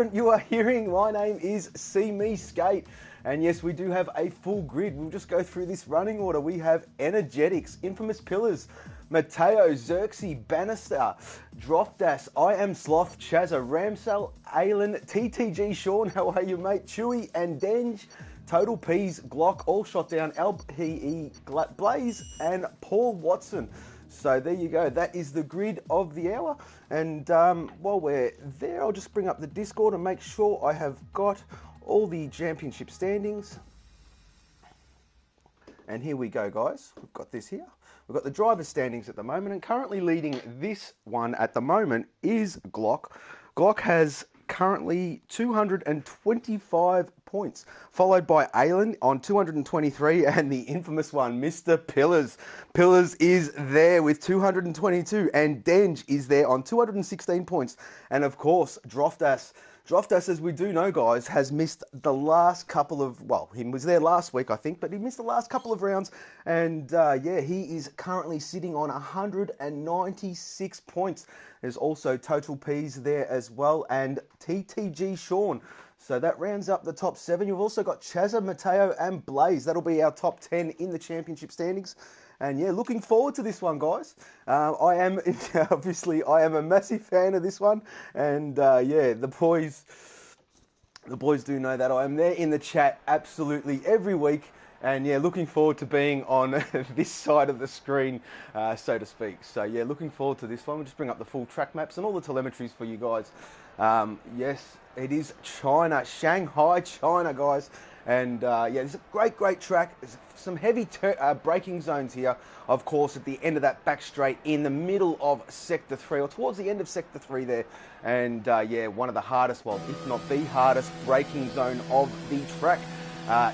You are hearing, my name is See Me Skate, and yes, we do have a full grid. We'll just go through this running order. We have Energetics, Infamous Pillars, Mateo, Xerxes, Bannister, Drofdas, I Am Sloth, Chazza, Ramsell, Aylin, TTG, Sean, how are you mate, Chewy and Denge, Total Peas, Glock, All Shot Down, LPE, Blaze and Paul Watson. So there you go, that is the grid of the hour. And while we're there, I'll just bring up the Discord and make sure I have got all the championship standings. And here we go, guys. We've got this here. We've got the driver standings at the moment, and currently leading this one at the moment is Glock. Glock has currently 225 points, followed by Aylin on 223, and the infamous one, Mr. Pillars. Pillars is there with 222, and Denge is there on 216 points. And of course, Drofdas. Drofdas, as we do know, guys, has missed the last couple of, well, he was there last week, I think, but he missed the last couple of rounds. And yeah, he is currently sitting on 196 points. There's also Total Peas there as well, and TTG Sean. So that rounds up the top 7. You've also got Chazza, Mateo, and Blaze. That'll be our top 10 in the championship standings. And yeah, looking forward to this one, guys. I am a massive fan of this one, and yeah, the boys do know that I am there in the chat absolutely every week. And yeah, looking forward to being on this side of the screen, so to speak. So yeah, looking forward to this one. We'll just bring up the full track maps and all the telemetries for you guys. Yes, it is China, Shanghai, China, guys. And yeah, it's a great track. There's some heavy braking zones here, of course, at the end of that back straight in the middle of Sector 3, or towards the end of Sector 3 there. And yeah, one of the hardest, well, if not the hardest braking zone of the track.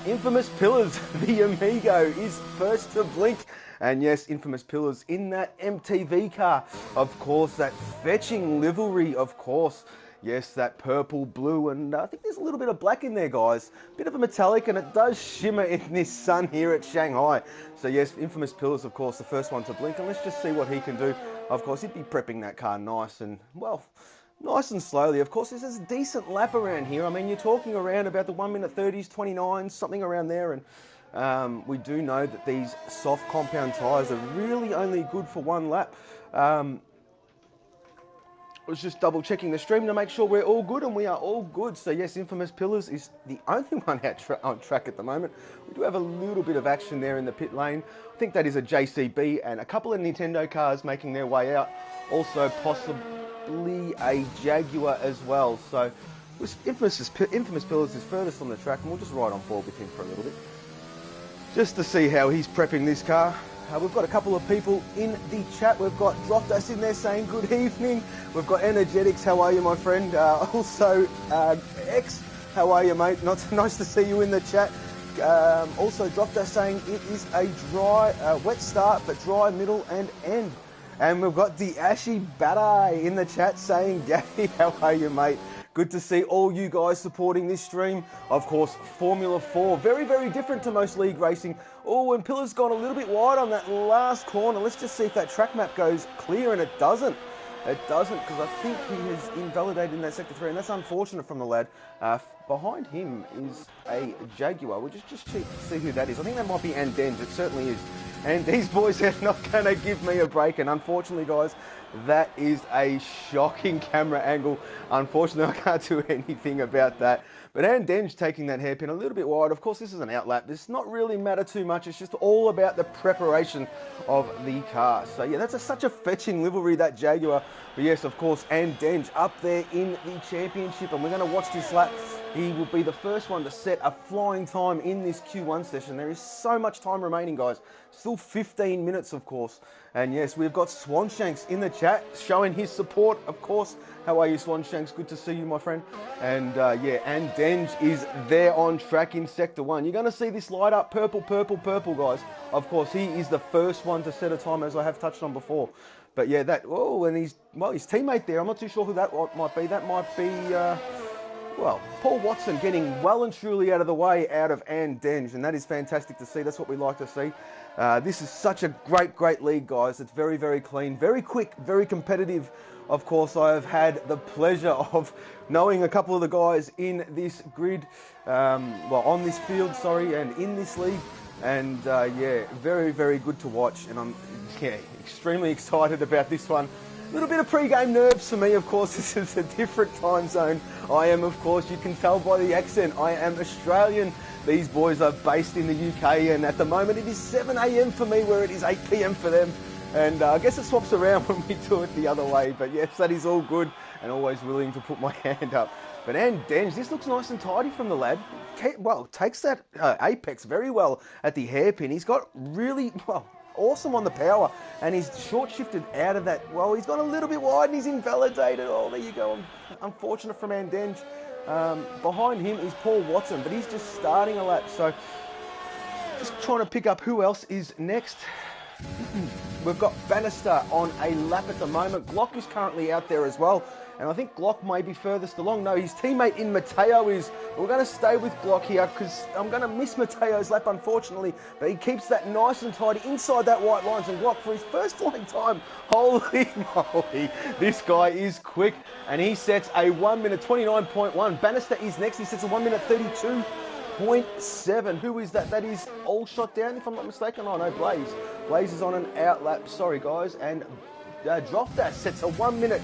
Infamous Pillars, the Amigo, is first to blink. And yes, Infamous Pillars in that MTV car. Of course, that fetching livery, of course. Yes, that purple, blue, and I think there's a little bit of black in there, guys. Bit of a metallic, and it does shimmer in this sun here at Shanghai. So yes, Infamous Pillars, of course, the first one to blink. And let's just see what he can do. Of course, he'd be prepping that car nice and, well, nice and slowly. Of course, there's a decent lap around here. I mean, you're talking around about the 1 minute 30s, 29s, something around there. And we do know that these soft compound tyres are really only good for one lap. I was just double checking the stream to make sure we're all good, and we are all good. So yes, Infamous Pillars is the only one on track at the moment. We do have a little bit of action there in the pit lane. I think that is a JCB and a couple of Nintendo cars making their way out. Also possibly a Jaguar as well. So Infamous Pillars is furthest on the track, and we'll just ride on board with him for a little bit, just to see how he's prepping this car. We've got a couple of people in the chat. We've got Drofdas in there saying good evening. We've got Energetics, how are you, my friend? Also, X, how are you, mate? Nice to see you in the chat. Also, Drofdas saying it is a wet start, but dry middle and end. And we've got the Ashy Badai in the chat saying, Gabby, how are you, mate? Good to see all you guys supporting this stream. Of course, Formula 4, very different to most league racing. Oh, and Pillar's gone a little bit wide on that last corner. Let's just see if that track map goes clear, and it doesn't. It doesn't, because I think he has invalidated in that Sector 3, and that's unfortunate from the lad. Behind him is a Jaguar. We'll just check to see who that is. I think that might be Andenge. It certainly is. And these boys are not going to give me a break, and unfortunately, guys, that is a shocking camera angle. Unfortunately, I can't do anything about that. But Andenge taking that hairpin a little bit wide. Of course, this is an outlap. This not really matter too much. It's just all about the preparation of the car. So yeah, that's such a fetching livery, that Jaguar. But yes, of course, Andenge up there in the championship, and we're going to watch this lap. He will be the first one to set a flying time in this Q1 session. There is so much time remaining, guys. Still 15 minutes, of course. And yes, we've got Swanshanks in the chat showing his support, of course. How are you, Swanshanks? Good to see you, my friend. And yeah, and Denge is there on track in Sector 1. You're going to see this light up purple, guys. Of course, he is the first one to set a time, as I have touched on before. But yeah, and his teammate there, I'm not too sure who that might be. That might be... well, Paul Watson getting well and truly out of the way out of Andenge, and that is fantastic to see. That's what we like to see. This is such a great league, guys. It's very clean, very quick, very competitive. Of course, I have had the pleasure of knowing a couple of the guys in this grid, well, on this field, sorry, and in this league. And yeah, very, very good to watch. And I'm extremely excited about this one. A little bit of pre-game nerves for me, of course. This is a different time zone. I am, of course, you can tell by the accent, I am Australian. These boys are based in the UK, and at the moment it is 7 a.m. for me, where it is 8 p.m. for them. And I guess it swaps around when we do it the other way. But yes, that is all good, and always willing to put my hand up. But Denge, this looks nice and tidy from the lad. Well, takes that apex very well at the hairpin. He's got really, well, awesome on the power, and he's short shifted out of that. Well, he's gone a little bit wide and he's invalidated. Oh, there you go. Unfortunate from Denge. Behind him is Paul Watson, but he's just starting a lap. So just trying to pick up who else is next. We've got Bannister on a lap at the moment. Glock is currently out there as well. And I think Glock may be furthest along. No, his teammate in Mateo is. We're going to stay with Glock here because I'm going to miss Mateo's lap, unfortunately. But he keeps that nice and tidy inside that white lines. And Glock, for his first flying time, holy moly, this guy is quick. And he sets a 1 minute 29.1. Bannister is next. He sets a 1 minute 32.7. Who is that? That is All Shot Down, if I'm not mistaken. Oh, no, Blaze. Blaze is on an out lap. Sorry, guys. And Drofdas sets a 1 minute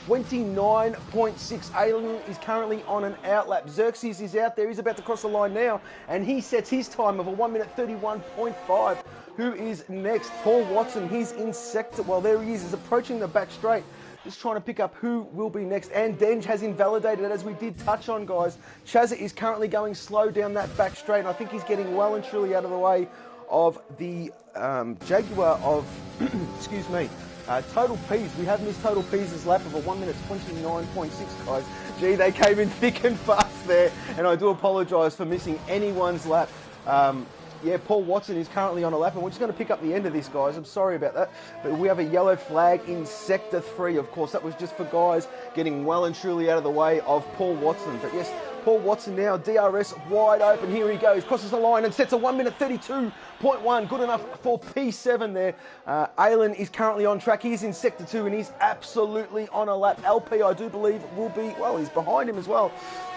29.6. Alien is currently on an outlap. Xerxes is out there. He's about to cross the line now, and he sets his time of a 1 minute 31.5. Who is next? Paul Watson. He's in sector. Well, there he is. He's approaching the back straight. Just trying to pick up who will be next. And Denge has invalidated it, as we did touch on, guys. Chazza is currently going slow down that back straight, and I think he's getting well and truly out of the way of the Jaguar of, excuse me, total Ps. We have missed total Ps' lap of a 1 minute 29.6, guys. Gee, they came in thick and fast there, and I do apologise for missing anyone's lap. Yeah, Paul Watson is currently on a lap, and we're just going to pick up the end of this, guys. I'm sorry about that. But we have a yellow flag in Sector 3. Of course, that was just for guys getting well and truly out of the way of Paul Watson. But yes, Paul Watson now, DRS wide open. Here he goes, crosses the line and sets a 1 minute 32.1. Good enough for P7 there. Aylin is currently on track. He's in Sector 2 and he's absolutely on a lap. LP, I do believe, will be, well, he's behind him as well.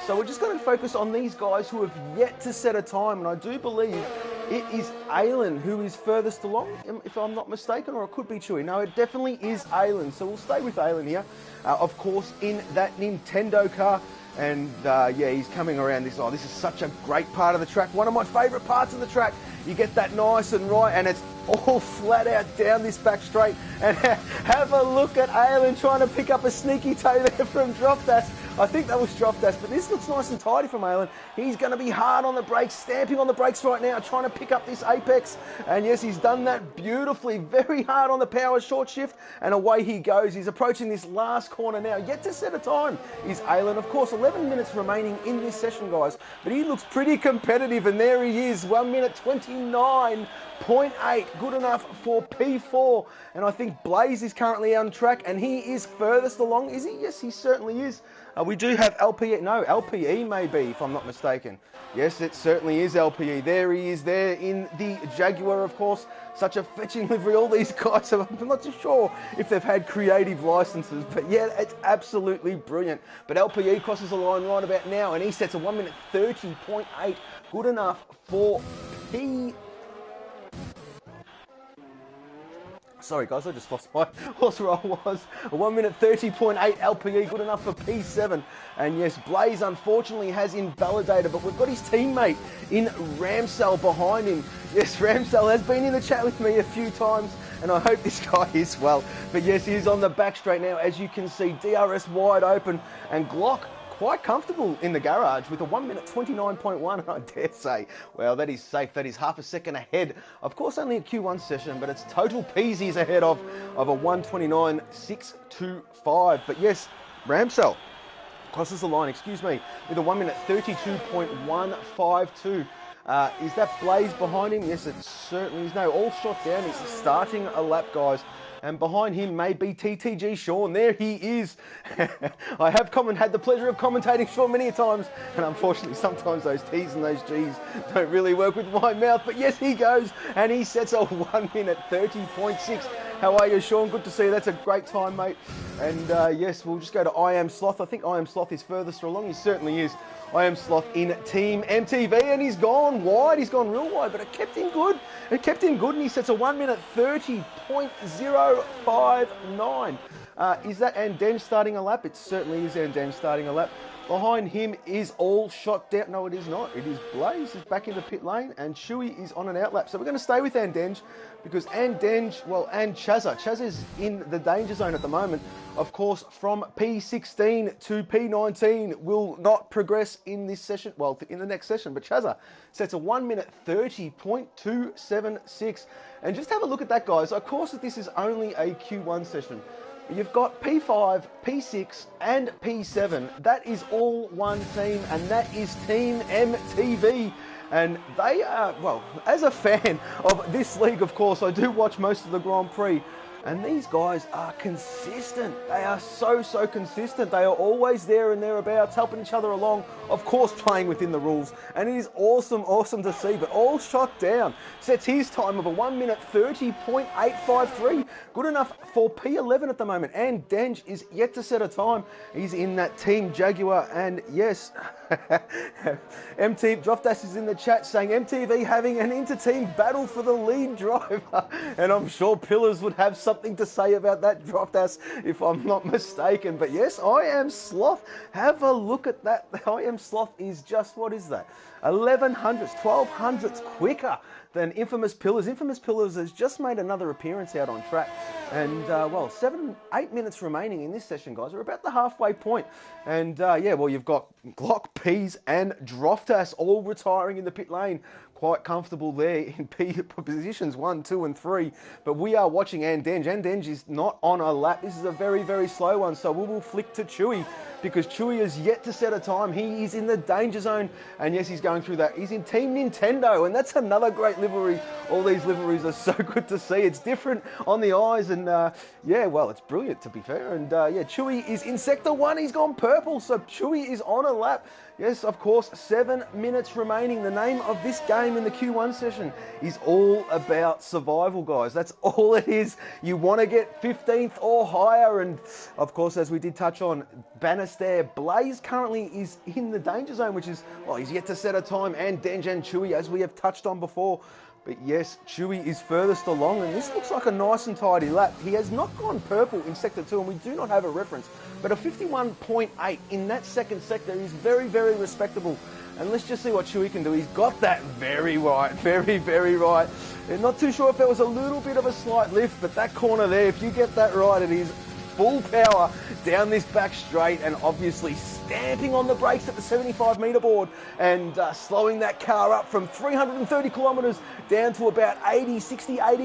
So we're just going to focus on these guys who have yet to set a time. And I do believe it is Aylin who is furthest along, if I'm not mistaken, or it could be Chewy. No, it definitely is Aylin. So we'll stay with Aylin here. Of course, in that Nintendo car. And yeah, he's coming around this. Oh, this is such a great part of the track. One of my favourite parts of the track. You get that nice and right, and it's all flat out down this back straight. And have a look at Aylin trying to pick up a sneaky toe there from Drofdas. I think that was Drofdas, but this looks nice and tidy from Aylin. He's going to be hard on the brakes, stamping on the brakes right now, trying to pick up this apex. And yes, he's done that beautifully. Very hard on the power, short shift, and away he goes. He's approaching this last corner now. Yet to set a time is Aylin. Of course, 11 minutes remaining in this session, guys. But he looks pretty competitive, and there he is, 1 minute 29.8. Good enough for P4. And I think Blaze is currently on track, and he is furthest along. Is he? Yes, he certainly is. We do have LPE, no, LPE maybe, if I'm not mistaken. Yes, it certainly is LPE. There he is there in the Jaguar, of course. Such a fetching livery. All these guys have, I'm not too sure if they've had creative licenses, but yeah, it's absolutely brilliant. But LPE crosses the line right about now, and he sets a 1 minute 30.8. Good enough for P. Sorry guys, I just lost where I was. A 1 minute 30.8 LPE, good enough for P7. And yes, Blaze unfortunately has invalidated, but we've got his teammate in Ramsell behind him. Yes, Ramsell has been in the chat with me a few times, and I hope this guy is well. But yes, he is on the back straight now, as you can see, DRS wide open, and Glock quite comfortable in the garage with a 1 minute 29.1, I dare say. Well, that is safe. That is half a second ahead. Of course, only a Q1 session, but it's total Ps he's ahead of a 129.625. But yes, Ramsell crosses the line, excuse me, with a 1 minute 32.152. Is that Blaze behind him? Yes, it certainly is. No, all shot down. He's starting a lap, guys. And behind him may be TTG Sean. There he is. I have had the pleasure of commentating Sean many times, and unfortunately sometimes those T's and those G's don't really work with my mouth. But yes, he goes, and he sets a 1 minute 30.6. How are you, Sean? Good to see you. That's a great time, mate. And yes, we'll just go to I Am Sloth. I think I Am Sloth is furthest along. He certainly is. I Am Sloth in Team MTV, and he's gone wide. He's gone real wide, but it kept him good. It kept him good, and he sets a 1 minute 30.059. Is that Andenge starting a lap? It certainly is Andenge starting a lap. Behind him is All Shot Down. No, it is not. It is Blaze is back into pit lane, and Chewy is on an outlap. So we're going to stay with Andenge because Andenge, well, and Chazza. Chazza is in the danger zone at the moment. Of course, from P16 to P19 will not progress in this session, well, in the next session. But Chazza sets a 1 minute 30.276. And just have a look at that, guys. Of course, this is only a Q1 session. You've got P5, P6, and P7. That is all one team, and that is Team MTV. And they are, well, as a fan of this league, of course, I do watch most of the Grand Prix. And these guys are consistent. They are so consistent. They are always there and thereabouts, helping each other along. Of course, playing within the rules. And it is awesome to see. But All Shot Down sets his time of a 1 minute 30.853. Good enough for P11 at the moment. And Denge is yet to set a time. He's in that Team Jaguar. And yes, MTV Droftas is in the chat saying MTV having an inter-team battle for the lead driver. And I'm sure Pillars would have something to say about that, Droftas, if I'm not mistaken. But yes, I Am Sloth. Have a look at that. I Am Sloth is just, what is that? 1100s, 1200s quicker than Infamous Pillars. Infamous Pillars has just made another appearance out on track. And, well, 8 minutes remaining in this session, guys. We're about the halfway point. And, yeah, well, you've got Glock, Peas, and Droftas all retiring in the pit lane. Quite comfortable there in P positions 1, 2, and 3. But we are watching Andenge. Andenge is not on a lap. This is a very slow one. So we will flick to Chewy because Chewy is yet to set a time. He is in the danger zone. And yes, he's going through that. He's in Team Nintendo. And that's another great livery. All these liveries are so good to see. It's different on the eyes. And yeah, well, it's brilliant to be fair. And yeah, Chewy is in Sector 1. He's gone purple. So Chewy is on a lap. Yes, of course, 7 minutes remaining. The name of this game in the Q1 session is all about survival, guys. That's all it is. You want to get 15th or higher. And, of course, as we did touch on, Bannister Blaze currently is in the danger zone, which is, well, he's yet to set a time. And Denge and Chewy, as we have touched on before. But yes, Chewy is furthest along, and this looks like a nice and tidy lap. He has not gone purple in Sector 2, and we do not have a reference. But a 51.8 in that second sector is very respectable. And let's just see what Chewy can do. He's got that very right, very right. And not too sure if there was a little bit of a slight lift, but that corner there, if you get that right, it is full power down this back straight, and obviously stamping on the brakes at the 75 metre board and slowing that car up from 330 kilometres down to about 80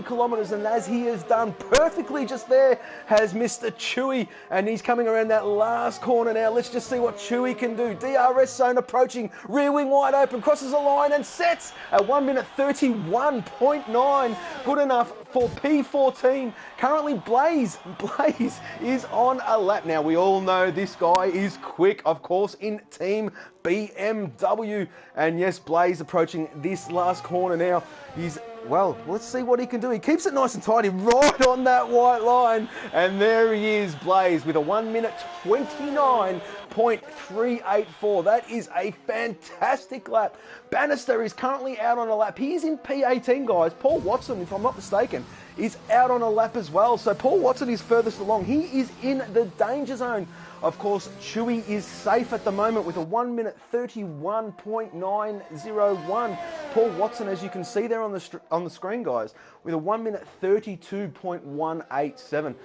kilometres. And as he has done perfectly just there, has Mr. Chewy, and he's coming around that last corner now. Let's just see what Chewy can do. DRS zone approaching, rear wing wide open, crosses the line and sets at 1 minute 31.9. Good enough for P14. Currently Blaze is on a lap. Now we all know this guy is quick, of course, in Team BMW. And yes, Blaze approaching this last corner now. He's, well, let's see what he can do. He keeps it nice and tidy right on that white line. And there he is, Blaze, with a 1 minute 29.384. That is a fantastic lap. Bannister is currently out on a lap. He is in P18, guys. Paul Watson, if I'm not mistaken, is out on a lap as well. So Paul Watson is furthest along. He is in the danger zone. Of course, Chewy is safe at the moment with a 1 minute 31.901. Paul Watson, as you can see there on the screen, guys, with a 1 minute 32.187.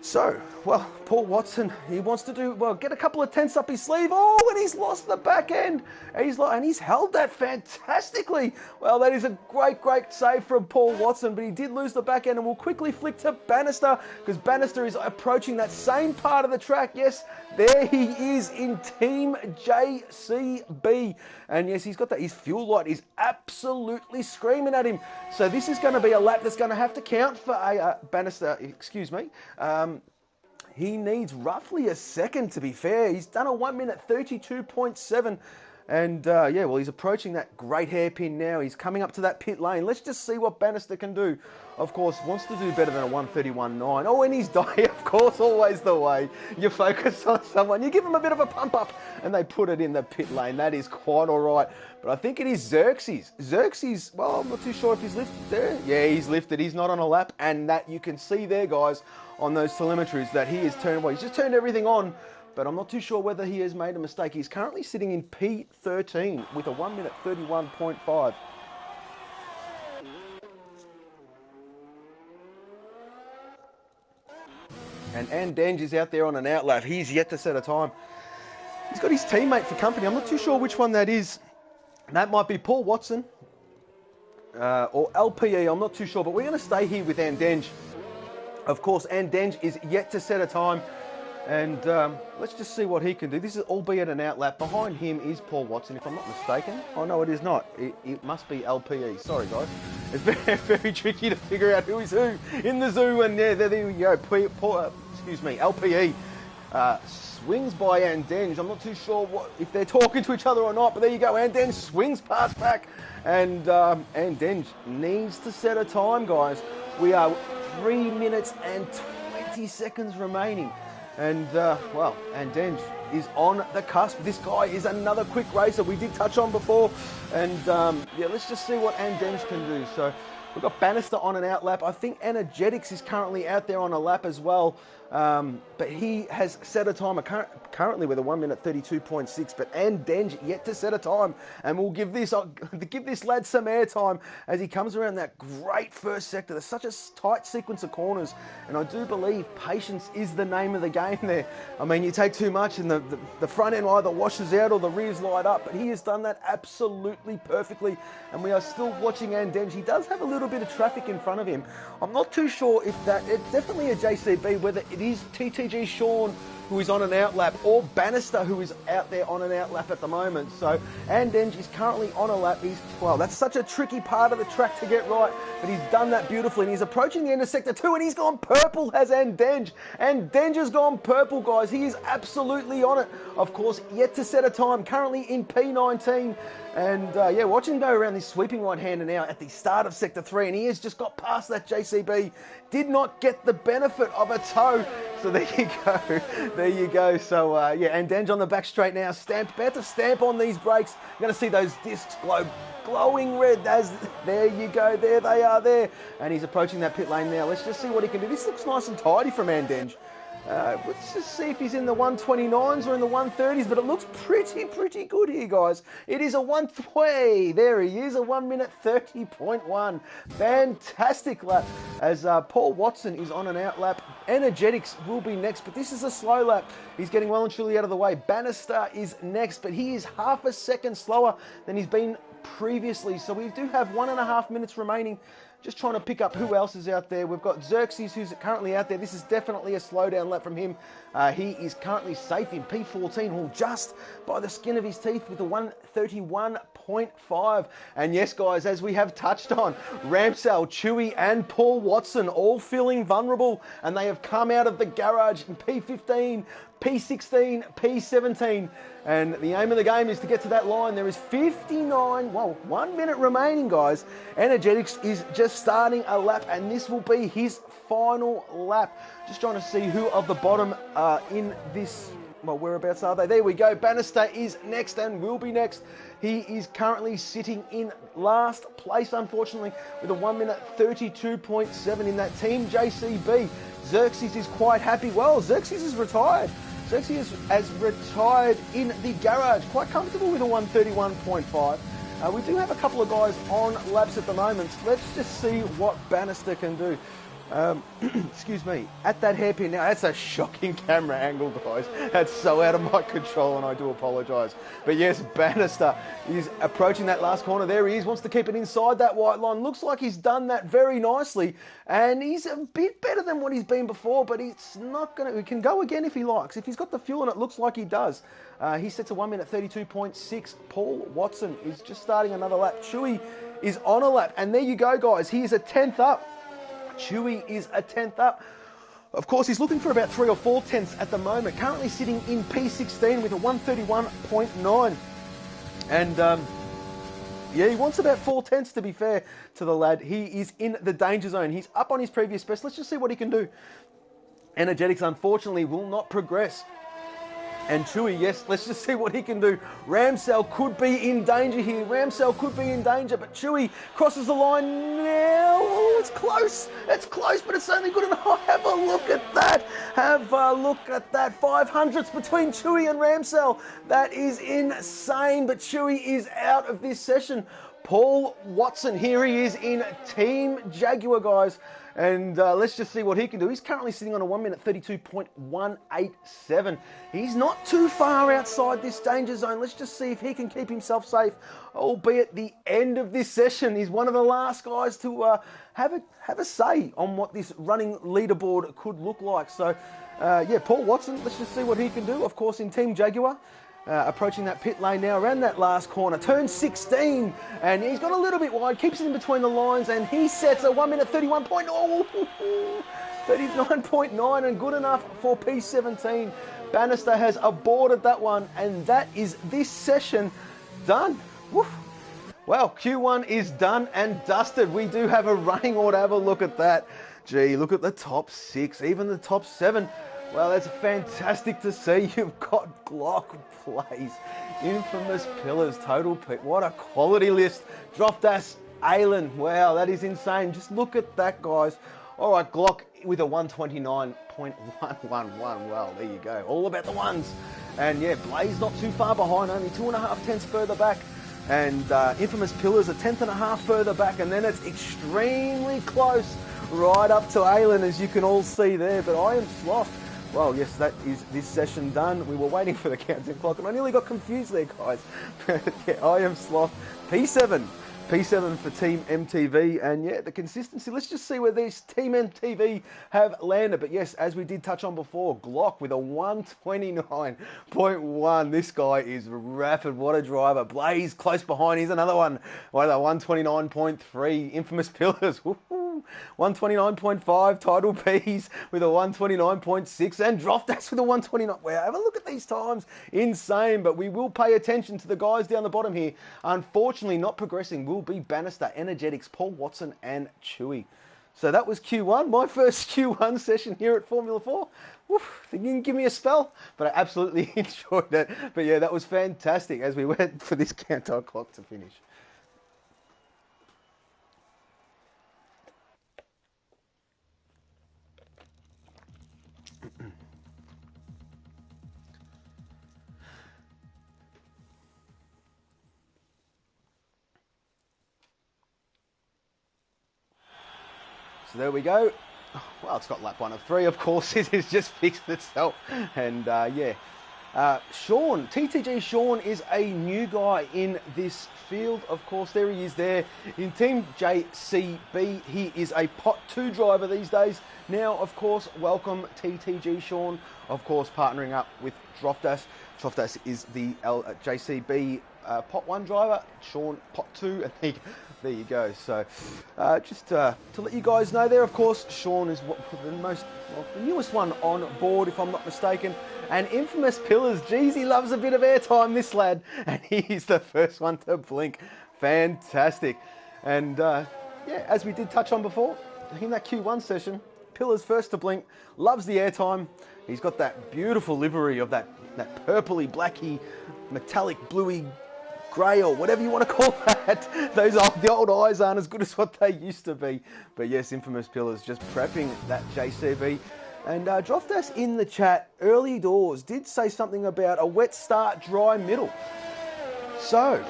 So, well, Paul Watson, he wants to do, well, get a couple of tenths up his sleeve. Oh, and he's lost the back end. And he's held that fantastically. Well, that is a great save from Paul Watson, but he did lose the back end, and we'll quickly flick to Bannister because Bannister is approaching that same part of the track. Yes, there he is in Team JCB. And yes, he's got that. His fuel light is absolutely screaming at him. So this is going to be a lap that's going to have to count for Bannister, excuse me. He needs roughly a second, to be fair. He's done a 1 minute 32.7. And yeah, well, he's approaching that great hairpin now. He's coming up to that pit lane. Let's just see what Bannister can do. Of course, wants to do better than a 1:31.9. Oh, and he's dying, of course, always the way. You focus on someone, you give them a bit of a pump up, and they put it in the pit lane. That is quite all right. But I think it is Xerxes. Xerxes, well, I'm not too sure if he's lifted there. Yeah, he's lifted. He's not on a lap. And that you can see there, guys, on those telemetries that he has turned, well, he's just turned everything on. But I'm not too sure whether he has made a mistake. He's currently sitting in P13 with a 1:31.5. And Andenge is out there on an outlap. He's yet to set a time. He's got his teammate for company. I'm not too sure which one that is. That might be Paul Watson or LPE. I'm not too sure. But we're going to stay here with Andenge. Of course, Andenge is yet to set a time. And let's just see what he can do. This is albeit an outlap. Behind him is Paul Watson, if I'm not mistaken. Oh, no, it is not. It must be LPE. Sorry, guys. It's very, very tricky to figure out who is who in the zoo. And yeah, there we go. LPE swings by Andenge. I'm not too sure if they're talking to each other or not, but there you go. Andenge swings past back. And Andenge needs to set a time, guys. We are 3 minutes and 20 seconds remaining. And, well, Andenge is on the cusp. This guy is another quick racer we did touch on before. And, yeah, let's just see what Andenge can do. So we've got Bannister on an out lap. I think Energetics is currently out there on a lap as well. But he has set a time currently with a 1:32.6. But Andenge yet to set a time, and we'll give this lad some airtime as he comes around that great first sector. There's such a tight sequence of corners, and I do believe patience is the name of the game there. I mean, you take too much, and the front end either washes out or the rears light up. But he has done that absolutely perfectly, and we are still watching Andenge. He does have a little bit of traffic in front of him. I'm not too sure if it's definitely a JCB, whether it is TTG Sean who is on an outlap or Bannister who is out there on an outlap at the moment. So Andenge is currently on a lap. Well, that's such a tricky part of the track to get right, but he's done that beautifully, and he's approaching the end of sector 2, and he's gone purple, has Andenge. Andenge has gone purple, guys. He is absolutely on it. Of course, yet to set a time, currently in P19. And yeah, watch him go around this sweeping right-hander now at the start of Sector 3, and he has just got past that JCB. Did not get the benefit of a toe. So there you go. There you go. So yeah, Andenge on the back straight now. About to stamp on these brakes. You're going to see those discs glowing red. There you go. There they are there. And he's approaching that pit lane now. Let's just see what he can do. This looks nice and tidy from Andenge. Let's just see if he's in the 129s or in the 130s, but it looks pretty good here, guys. It is a 1:30. There he is, a 1:30.1. Fantastic lap as Paul Watson is on an out lap. Energetics will be next, but this is a slow lap. He's getting well and truly out of the way. Bannister is next, but he is half a second slower than he's been previously. So we do have 1.5 minutes remaining. Just trying to pick up who else is out there. We've got Xerxes, who's currently out there. This is definitely a slowdown lap from him. He is currently safe in P14, well, just by the skin of his teeth with a 1:31.5. And yes, guys, as we have touched on, Ramsell, Chewy, and Paul Watson all feeling vulnerable, and they have come out of the garage in P15, P16, P17, and the aim of the game is to get to that line. There is 1 minute remaining, guys. Energetics is just starting a lap, and this will be his final lap. Just trying to see who of the bottom are in this. Well, whereabouts are they? There we go. Bannister is next and will be next. He is currently sitting in last place, unfortunately, with a 1:32.7 in that Team JCB. Xerxes is quite happy. Well, Xerxes is retired. Xerxes has retired in the garage, quite comfortable with a 1:31.5. We do have a couple of guys on laps at the moment. Let's just see what Bannister can do. Excuse me, at that hairpin now, that's a shocking camera angle, guys. That's so out of my control, and I do apologise. But yes, Bannister is approaching that last corner. There he is, wants to keep it inside that white line. Looks like he's done that very nicely, and he's a bit better than what he's been before, but it's not going to, he can go again if he likes. If he's got the fuel, and it looks like he does. He sets a 1:32.6. Paul Watson is just starting another lap. Chewy is on a lap, and there you go, guys. He is a 10th up. Chewy is a 10th up. Of course, he's looking for about 3 or 4 tenths at the moment. Currently sitting in P16 with a 1:31.9. And yeah, he wants about 4/10 to be fair to the lad. He is in the danger zone. He's up on his previous best. Let's just see what he can do. Energetics, unfortunately, will not progress. And Chewy, yes, let's just see what he can do. Ramsell could be in danger here. Ramsell could be in danger, but Chewy crosses the line now. Oh, it's close. It's close, but it's only good enough. Have a look at that. Have a look at that. 500ths between Chewy and Ramsell. That is insane, but Chewy is out of this session. Paul Watson, here he is in Team Jaguar, guys. And let's just see what he can do. He's currently sitting on a 1 minute 32.187. He's not too far outside this danger zone. Let's just see if he can keep himself safe, albeit the end of this session. He's one of the last guys to have a say on what this running leaderboard could look like. So, yeah, Paul Watson, let's just see what he can do. Of course, in Team Jaguar. Approaching that pit lane now, around that last corner, turn 16, and he's got a little bit wide, keeps it in between the lines, and he sets a 1 minute 39.9, and good enough for P17. Bannister has aborted that one, and that is this session done. Woo. Well, Q1 is done and dusted. We do have a running order. Have a look at that. Gee, look at the top 6, even the top 7. Well, that's fantastic to see. You've got Glock Plays, Infamous Pillars, Total Pit. What a quality list. Dropdas, Aylin. Wow, that is insane. Just look at that, guys. All right, Glock with a 129.111. Well, there you go. All about the ones. And yeah, Blaze not too far behind, only 2.5 further back. And Infamous Pillars a 10.5 further back. And then it's extremely close right up to Aylin, as you can all see there. But I am Sloth. Well, yes, that is this session done. We were waiting for the countdown clock, and I nearly got confused there, guys. Yeah, I am Sloth. P7 for Team MTV, and yeah, the consistency. Let's just see where these Team MTV have landed. But yes, as we did touch on before, Glock with a 129.1. This guy is rapid. What a driver. Blaze close behind. He's another one. What a 129.3. Infamous Pillars. 129.5. Title P's with a 129.6, and Droftax with a 129. Wow, have a look at these times. Insane, but we will pay attention to the guys down the bottom here. Unfortunately, not progressing will be Bannister, Energetics, Paul Watson, and Chewy. So that was Q1, my first Q1 session here at Formula 4. Woof, they didn't give me a spell, but I absolutely enjoyed it. But yeah, that was fantastic as we went for this countdown clock to finish. So there we go. Well, it's got lap 1 of 3, of course. It has just fixed itself. And yeah. Sean, TTG Sean is a new guy in this field. Of course, there he is there in Team JCB. He is a pot 2 driver these days. Now, of course, welcome TTG Sean. Of course, partnering up with Drofdas. Drofdas is the JCB pot 1 driver. Sean, pot 2. And there you go. So, just to let you guys know there, of course, Sean is the newest one on board, if I'm not mistaken. And Infamous Pillars, geez, he loves a bit of airtime, this lad. And he's the first one to blink. Fantastic. And yeah, as we did touch on before, in that Q1 session, Pillars first to blink, loves the airtime. He's got that beautiful livery of that purpley, blacky, metallic, bluey, grey, or whatever you want to call that. The old eyes aren't as good as what they used to be. But yes, Infamous Pillars just prepping that JCB. And Drofdas in the chat early doors did say something about a wet start, dry middle. So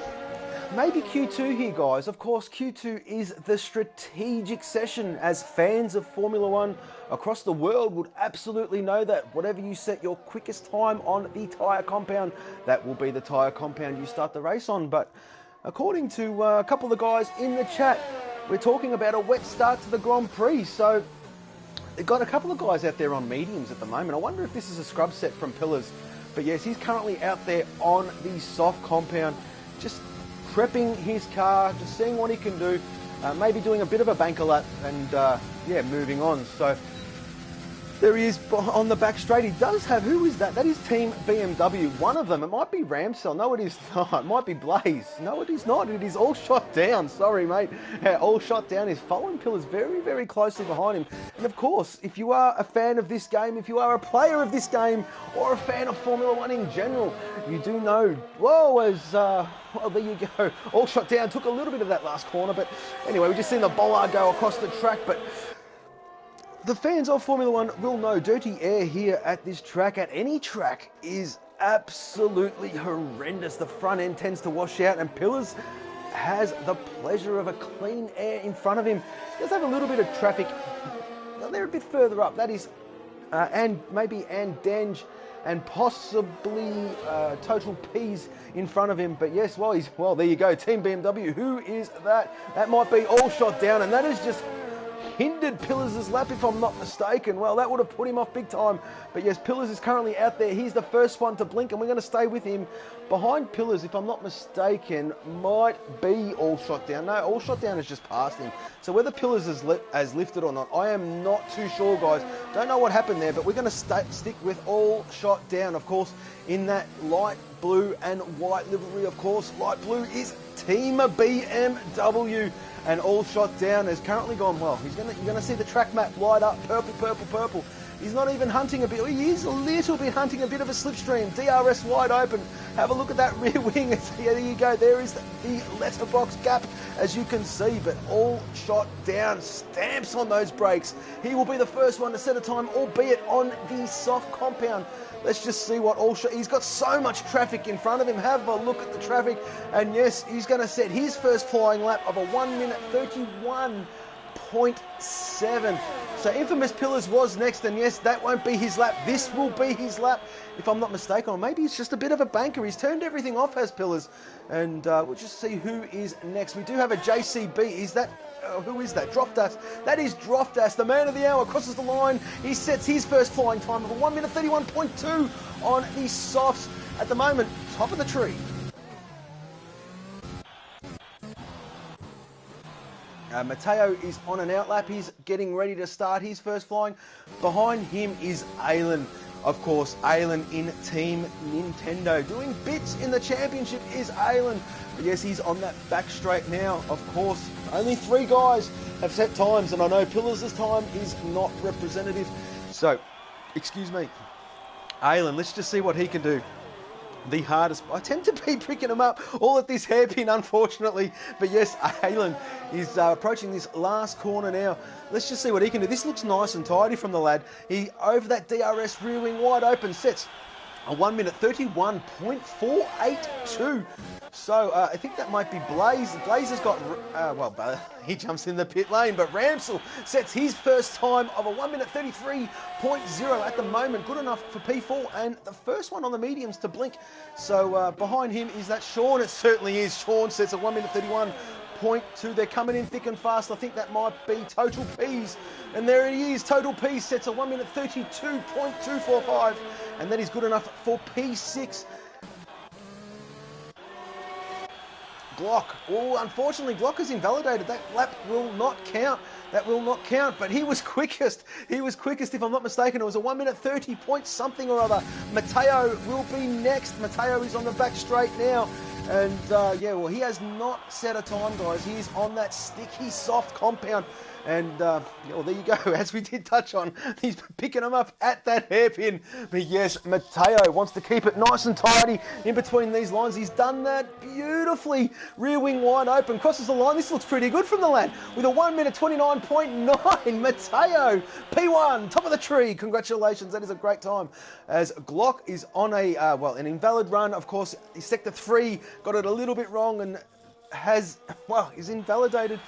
maybe Q2 here, guys. Of course, Q2 is the strategic session, as fans of Formula 1 across the world would absolutely know that. Whatever you set your quickest time on the tyre compound, that will be the tyre compound you start the race on. But according to a couple of the guys in the chat, we're talking about a wet start to the Grand Prix. So they've got a couple of guys out there on mediums at the moment. I wonder if this is a scrub set from Pillars. But yes, he's currently out there on the soft compound, just prepping his car, just seeing what he can do, maybe doing a bit of a banker lap, and yeah, moving on. So There he is on the back straight. He does have, who is that? That is Team BMW. One of them, it might be Ramsell. No, it is not. It might be Blaze. No, it is not. It is All Shot Down. Sorry, mate. All Shot Down is following Pillars very, very closely behind him. And of course, if you are a fan of this game, if you are a player of this game, or a fan of Formula One in general, you do know, well, there you go. All Shot Down took a little bit of that last corner, but anyway, we just seen the bollard go across the track, but the fans of Formula One will know dirty air here at this track, at any track, is absolutely horrendous. The front end tends to wash out, and Pillars has the pleasure of a clean air in front of him. He does have a little bit of traffic. They're a bit further up. That is, and maybe Dange and possibly Total P's in front of him. But yes, well, there you go. Team BMW. Who is that? That might be All Shot Down, and that is just hindered Pillars' lap, if I'm not mistaken. Well, that would have put him off big time. But yes, Pillars is currently out there. He's the first one to blink, and we're going to stay with him. Behind Pillars, if I'm not mistaken, might be All Shot Down. No, All Shot Down has just passed him. So whether Pillars has lifted or not, I am not too sure, guys. Don't know what happened there, but we're going to stick with All Shot Down, of course, in that light blue and white livery, of course. Light blue is Team BMW. And All Shot Down has currently gone, well, you're going to see the track map light up, purple, purple, purple. He's not even hunting a bit, he is a little bit hunting a bit of a slipstream. DRS wide open. Have a look at that rear wing. There you go, there is the letterbox gap, as you can see, but All Shot Down stamps on those brakes. He will be the first one to set a time, albeit on the soft compound. Let's just see what he's got so much traffic in front of him. Have a look at the traffic. And yes, he's going to set his first flying lap of a 1 minute 31.7. So Infamous Pillars was next, and yes, that won't be his lap. This will be his lap, if I'm not mistaken. Or maybe it's just a bit of a banker. He's turned everything off as Pillars. And we'll just see who is next. We do have a JCB. Is that... who is that? Droftas. That is Droftas, the man of the hour, crosses the line. He sets his first flying time of a 1 minute 31.2 on the softs. At the moment, top of the tree. Matteo is on an outlap. He's getting ready to start his first flying. Behind him is Alan. Of course, Alan in Team Nintendo. Doing bits in the championship is Alan. But yes, he's on that back straight now. Of course, only 3 guys have set times, and I know Pillars' time is not representative. So, excuse me. Alan, let's just see what he can do. The hardest. I tend to be picking him up all at this hairpin, unfortunately. But yes, Alan is approaching this last corner now. Let's just see what he can do. This looks nice and tidy from the lad. He, over that DRS rear wing wide open, sets a 1 minute 31.482. So I think that might be Blaze. Blaze has got, he jumps in the pit lane, but Ramsell sets his first time of a 1 minute 33.0 at the moment. Good enough for P4, and the first one on the mediums to blink. So behind him is that Sean. It certainly is. Sean sets a 1 minute 31.2. They're coming in thick and fast. I think that might be Total P's. And there he is. Total P sets a 1 minute 32.245. And that is good enough for P6. Glock. Oh, unfortunately, Glock is invalidated. That lap will not count. That will not count, but he was quickest. He was quickest, if I'm not mistaken. It was a 1 minute 30 point something or other. Matteo will be next. Matteo is on the back straight now. And, yeah, well, he has not set a time, guys. He is on that sticky, soft compound. And, well, there you go. As we did touch on, he's picking them up at that hairpin. But yes, Matteo wants to keep it nice and tidy in between these lines. He's done that beautifully. Rear wing wide open, crosses the line. This looks pretty good from the lad. With a 1 minute 29.9. Matteo, P1, top of the tree. Congratulations. That is a great time. As Glock is on a, an invalid run. Of course, Sector 3 got it a little bit wrong and is invalidated.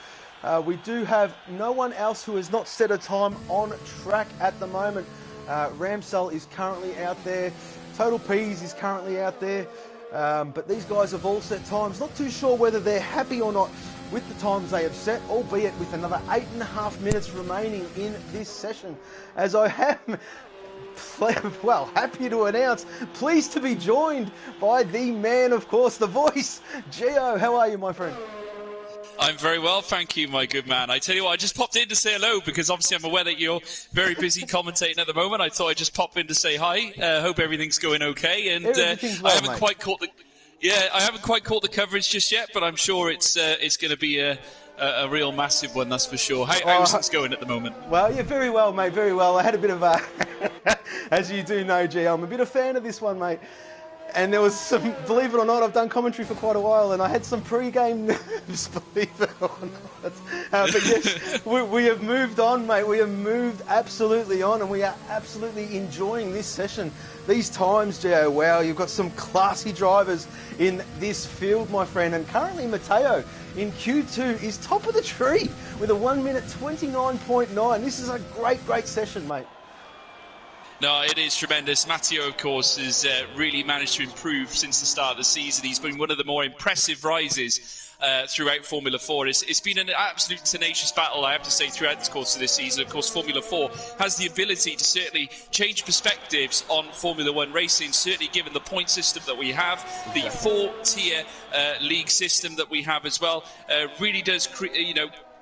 We do have no one else who has not set a time on track at the moment. Ramsell is currently out there. Total P's is currently out there. But these guys have all set times. Not too sure whether they're happy or not with the times they have set, albeit with another 8.5 minutes remaining in this session. As I am, happy to announce, pleased to be joined by the man, of course, the voice, Gio. How are you, my friend? I'm very well, thank you, my good man. I tell you what, I just popped in to say hello because obviously I'm aware that you're very busy commentating at the moment. I thought I'd just pop in to say hi. Hope everything's going okay. And Everything's well, I haven't mate. quite caught the I haven't quite caught the coverage just yet, but I'm sure it's going to be a real massive one, that's for sure. How's things going at the moment? Well, yeah, very well, mate, very well. I had a bit of a, as you do know, G, I'm a bit of a fan of this one, mate. And there was some, believe it or not, I've done commentary for quite a while, and I had some pre-game nerves, believe it or not. But yes, we have moved on, mate. We have moved absolutely on, and we are absolutely enjoying this session. These times, Gio, wow, you've got some classy drivers in this field, my friend. And currently, Matteo in Q2 is top of the tree with a 1 minute 29.9. This is a great session, mate. No, it is tremendous. Matteo, of course, has really managed to improve since the start of the season. He's been one of the more impressive rises throughout Formula 4. It's been an absolute tenacious battle, I have to say, throughout the course of this season. Of course, Formula 4 has the ability to certainly change perspectives on Formula 1 racing, certainly given the point system that we have, the four-tier league system that we have as well, really does,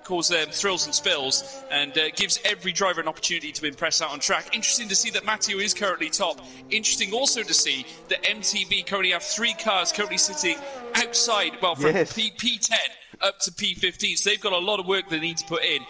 cause thrills and spills, and gives every driver an opportunity to impress out on track. Interesting to see that Matteo is currently top. Interesting also to see that MTV currently have 3 cars currently sitting outside, well, from P10 up to P15. So they've got a lot of work they need to put in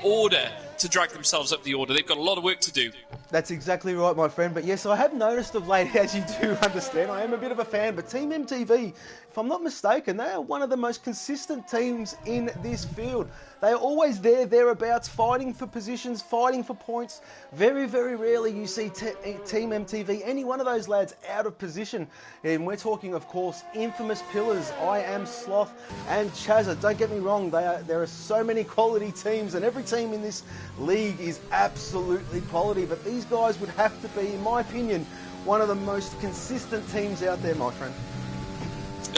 order to drag themselves up the order. They've got a lot of work to do. That's exactly right, my friend. But yes, I have noticed of late, as you do understand, I am a bit of a fan, but Team MTV, if I'm not mistaken, they are one of the most consistent teams in this field. They are always thereabouts, fighting for positions, fighting for points. Very rarely you see Team MTV, any one of those lads, out of position. And we're talking, of course, infamous pillars, I Am Sloth and Chazza. Don't get me wrong, there are so many quality teams, and every team in this league is absolutely quality. But these guys would have to be, in my opinion, one of the most consistent teams out there, my friend.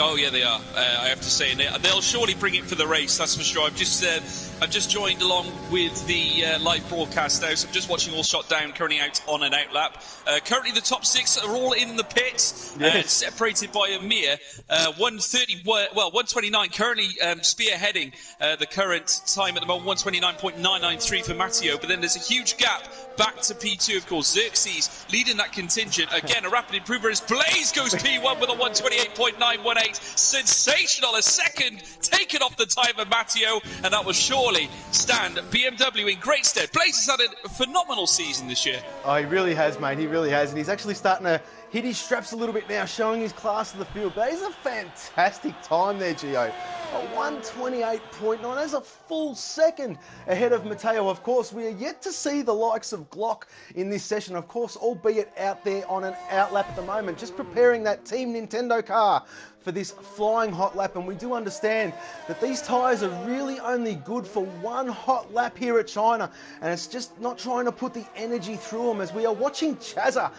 Oh yeah, they are. I have to say, and they'll surely bring it for the race. That's for sure. I've just joined along with the live broadcast now, so I'm just watching All Shot Down, currently out on an out lap. Currently, the top 6 are all in the pits, separated by a mere 129. Currently spearheading the current time at the moment, 129.993 for Matteo. But then there's a huge gap back to P2, of course. Xerxes leading that contingent. Again, a rapid improver as Blaze goes P1 with a 128.918. Sensational, a second taken off the time of Matteo, and that will surely stand BMW in great stead. Blaze has had a phenomenal season this year. Oh, he really has, mate. He really has. And he's actually starting to hit his straps a little bit now, showing his class of the field. That is a fantastic time there, Gio. A 128.9. That's a full second ahead of Matteo. Of course, we are yet to see the likes of Glock in this session, of course, albeit out there on an out lap at the moment, just preparing that Team Nintendo car for this flying hot lap. And we do understand that these tyres are really only good for one hot lap here at China, and it's just not trying to put the energy through them, as we are watching Chazza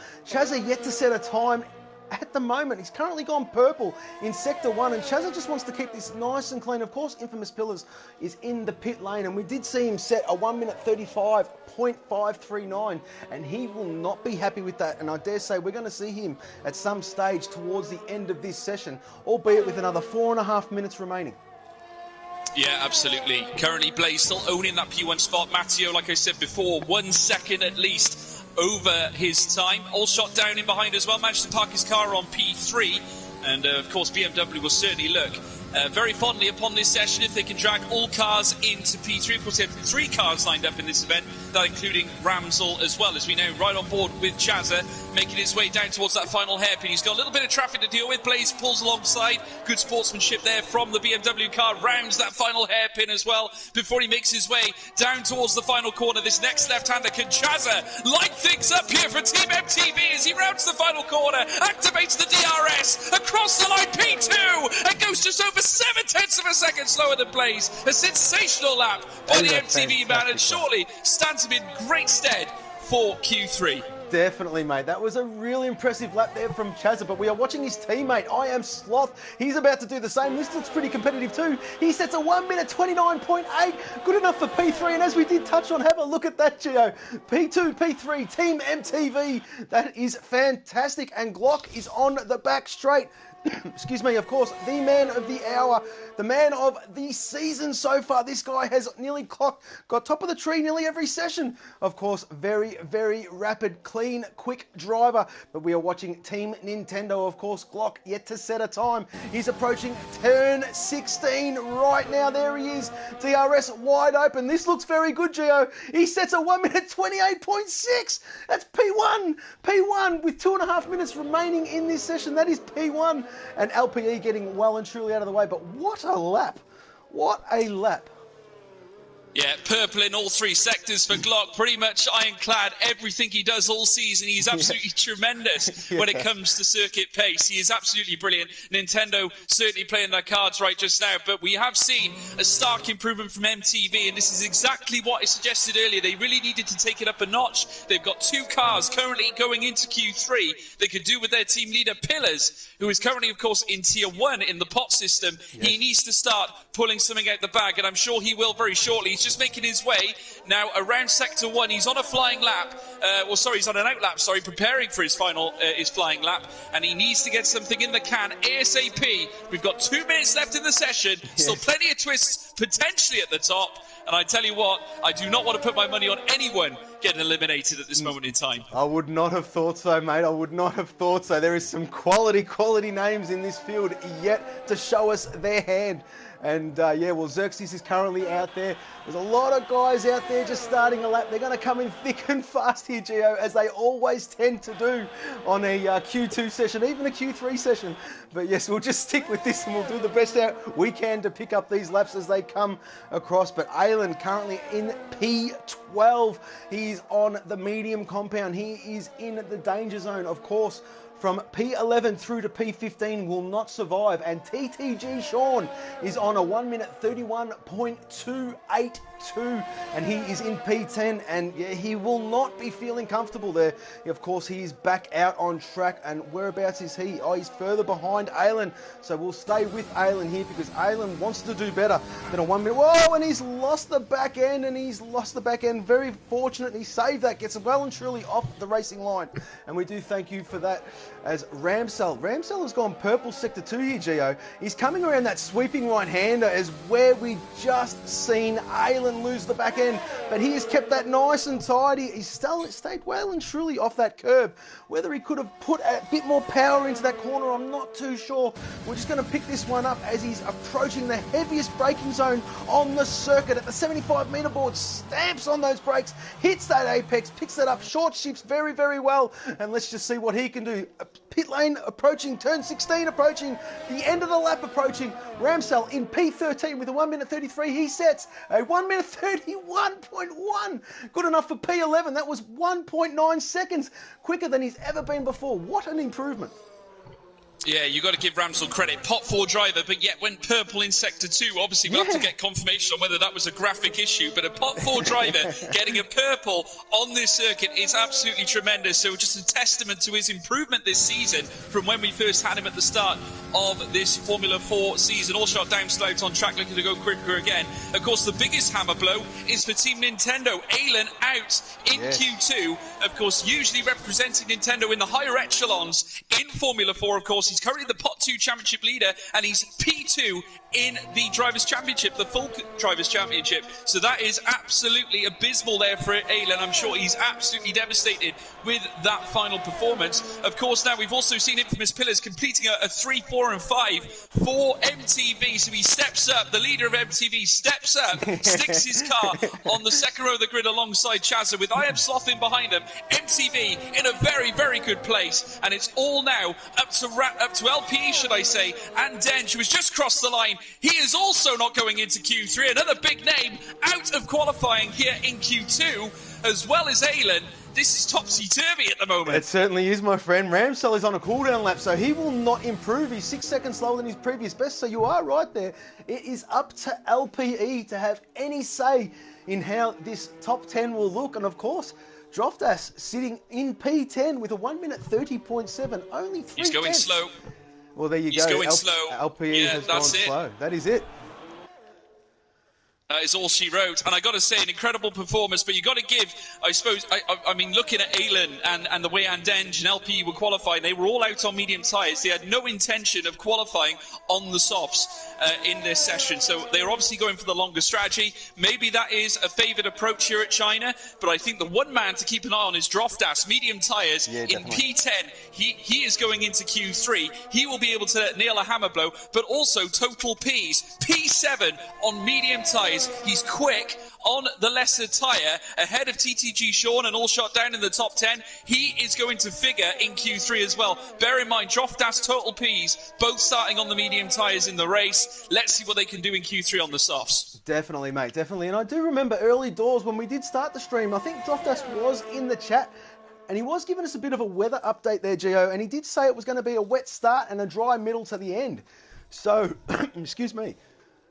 yet to set a time. At the moment, he's currently gone purple in Sector 1, and Chazza just wants to keep this nice and clean. Of course, Infamous Pillars is in the pit lane, and we did see him set a 1 minute 35.539, and he will not be happy with that. And I dare say we're going to see him at some stage towards the end of this session, albeit with another 4.5 minutes remaining. Yeah, absolutely. Currently, Blaze still owning that P1 spot. Matteo, like I said before, 1 second at least over his time. All Shot Down in behind as well. Managed to park his car on P3. And, of course, BMW will certainly look very fondly upon this session if they can drag all cars into P3. Of course, they have 3 cars lined up in this event, that including Ramsel as well, as we know, right on board with Chazza, making his way down towards that final hairpin. He's got a little bit of traffic to deal with. Blaze pulls alongside. Good sportsmanship there from the BMW car. Rounds that final hairpin as well before he makes his way down towards the final corner. This next left-hander, can Chazza light things up here for Team MTV as he rounds the final corner, activates the DRS, across the line P2, and goes just over 0.7 of a second slower than Blaze. A sensational lap by the MTV man, and surely stands him in great stead for Q3. Definitely, mate. That was a really impressive lap there from Chazza, but we are watching his teammate, I Am Sloth. He's about to do the same. This looks pretty competitive too. He sets a 1 minute 29.8. Good enough for P3, and as we did touch on, have a look at that, Gio. P2, P3, Team MTV. That is fantastic, and Glock is on the back straight. excuse me, of course, the man of the hour, the man of the season so far. This guy has nearly got top of the tree nearly every session. Of course, very, very rapid, clean, quick driver. But we are watching Team Nintendo, of course. Glock yet to set a time. He's approaching turn 16 right now. There he is. DRS wide open. This looks very good, Gio. He sets a 1 minute 28.6. That's P1. P1 with 2.5 minutes remaining in this session. That is P1. And LPE getting well and truly out of the way. But what a lap. What a lap. Yeah, purple in all three sectors for Glock. Pretty much ironclad. Everything he does all season, he's absolutely tremendous when it comes to circuit pace. He is absolutely brilliant. Nintendo certainly playing their cards right just now. But we have seen a stark improvement from MTV, and this is exactly what I suggested earlier. They really needed to take it up a notch. They've got two cars currently going into Q3. They could do with their team leader, Pillars, who is currently, of course, in Tier 1 in the pot system. Yes. He needs to start pulling something out the bag, and I'm sure he will very shortly. He's just making his way now around Sector 1. He's on a flying lap. He's on an out lap, preparing for his his flying lap, and he needs to get something in the can ASAP. We've got 2 minutes left in the session. Yes. Still plenty of twists potentially at the top. And I tell you what, I do not want to put my money on anyone getting eliminated at this moment in time. I would not have thought so, mate. I would not have thought so. There is some quality names in this field yet to show us their hand. And Xerxes is currently out there. There's a lot of guys out there just starting a lap. They're going to come in thick and fast here, Gio, as they always tend to do on a Q2 session, even a Q3 session. But yes, we'll just stick with this and we'll do the best out we can to pick up these laps as they come across. But Alan currently in P12. He's on the medium compound. He is in the danger zone, of course. From P11 through to P15 will not survive. And TTG Sean is on a 1 minute 31.282. And he is in P10. And yeah, he will not be feeling comfortable there. Of course, he is back out on track. And whereabouts is he? Oh, he's further behind Alan. So we'll stay with Alan here because Alan wants to do better than a 1 minute. Whoa, and he's lost the back end. Very fortunate. He saved that. Gets well and truly off the racing line. And we do thank you for that. As Ramsell has gone purple sector 2 here, Gio. He's coming around that sweeping right-hander as where we just seen Alan lose the back end. But he has kept that nice and tidy. He's still stayed well and truly off that curb. Whether he could have put a bit more power into that corner, I'm not too sure. We're just going to pick this one up as he's approaching the heaviest braking zone on the circuit at the 75-metre board. Stamps on those brakes, hits that apex, picks that up, short shifts very, very well. And let's just see what he can do. Pit lane approaching, turn 16 approaching, the end of the lap approaching. Ramsell in P13 with a 1 minute 33. He sets a 1 minute 31.1. Good enough for P11. That was 1.9 seconds quicker than he's ever been before. What an improvement. Yeah, you got to give Ramsell credit. Pot 4 driver, but yet went purple in Sector 2. Obviously, we'll have to get confirmation on whether that was a graphic issue, but a Pot 4 driver getting a purple on this circuit is absolutely tremendous. So just a testament to his improvement this season from when we first had him at the start of this Formula 4 season. All shot down slow on track, looking to go quicker again. Of course, the biggest hammer blow is for Team Nintendo. Alan out in Q2. Of course, usually representing Nintendo in the higher echelons in Formula 4, of course. He's currently the Pot 2 Championship leader, and he's P2 in the Drivers' Championship, the full Drivers' Championship. So that is absolutely abysmal there for Alan. I'm sure he's absolutely devastated with that final performance. Of course, now we've also seen Infamous Pillars completing a 3, 4 and 5 for MTV. So he steps up, the leader of MTV steps up, sticks his car on the second row of the grid alongside Chazza with I Am Sloth in behind him. MTV in a very, very good place. And it's all now up to LPE, should I say, and Dench, who has just crossed the line. He is also not going into Q3. Another big name out of qualifying here in Q2, as well as Alan. This is topsy-turvy at the moment. It certainly is, my friend. Ramsell is on a cooldown lap, so he will not improve. He's 6 seconds slower than his previous best, so you are right there. It is up to LPE to have any say in how this top 10 will look. And, of course, Droftas sitting in P10 with a 1 minute 30.7, only 3 He's going slow. Well, there you go. He's going slow. LPE has gone slow. That is it. Is all she wrote. And I got to say, an incredible performance, but you got to give, I suppose, I mean, looking at Aylin and the way Andenge and LP were qualifying, they were all out on medium tyres. They had no intention of qualifying on the softs in this session. So they were obviously going for the longer strategy. Maybe that is a favoured approach here at China, but I think the one man to keep an eye on is Droftas, medium tyres in P10. He is going into Q3. He will be able to nail a hammer blow, but also Total P's P7 on medium tyres. He's quick on the lesser tyre, ahead of TTG Sean and all shot down in the top 10. He is going to figure in Q3 as well. Bear in mind, Droftas, Total P's, both starting on the medium tyres in the race. Let's see what they can do in Q3 on the softs. Definitely, mate, definitely. And I do remember early doors when we did start the stream, I think Droftas was in the chat, and he was giving us a bit of a weather update there, Gio, and he did say it was going to be a wet start and a dry middle to the end. So, excuse me.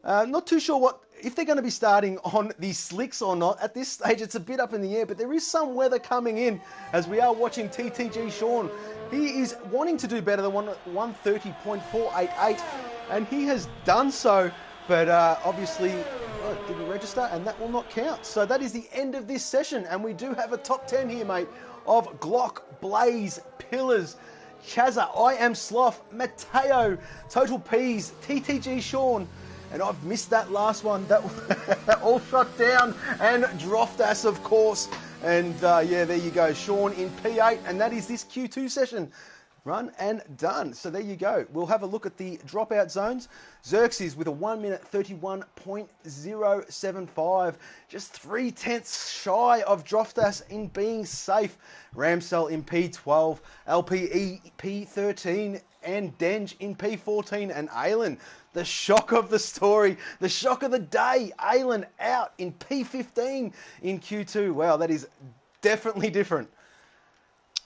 Not too sure if they're going to be starting on the slicks or not. At this stage, it's a bit up in the air, but there is some weather coming in as we are watching TTG Sean. He is wanting to do better than 130.488, and he has done so, but obviously didn't register, and that will not count. So that is the end of this session, and we do have a top 10 here, mate, of Glock, Blaze, Pillars, Chazza, I Am Sloth, Mateo, Total P's, TTG Sean, and I've missed that last one. That all shot down, and Droftas, of course. And yeah, there you go. Sean in P8, and that is this Q2 session. Run and done. So there you go. We'll have a look at the dropout zones. Xerxes with a 1 minute 31.075. Just 3/10 shy of Droftas in being safe. Ramsell in P12. LPE P13. And Denge in P14. And Aylin, the shock of the story, the shock of the day. Aylin out in P15 in Q2. Wow, that is definitely different.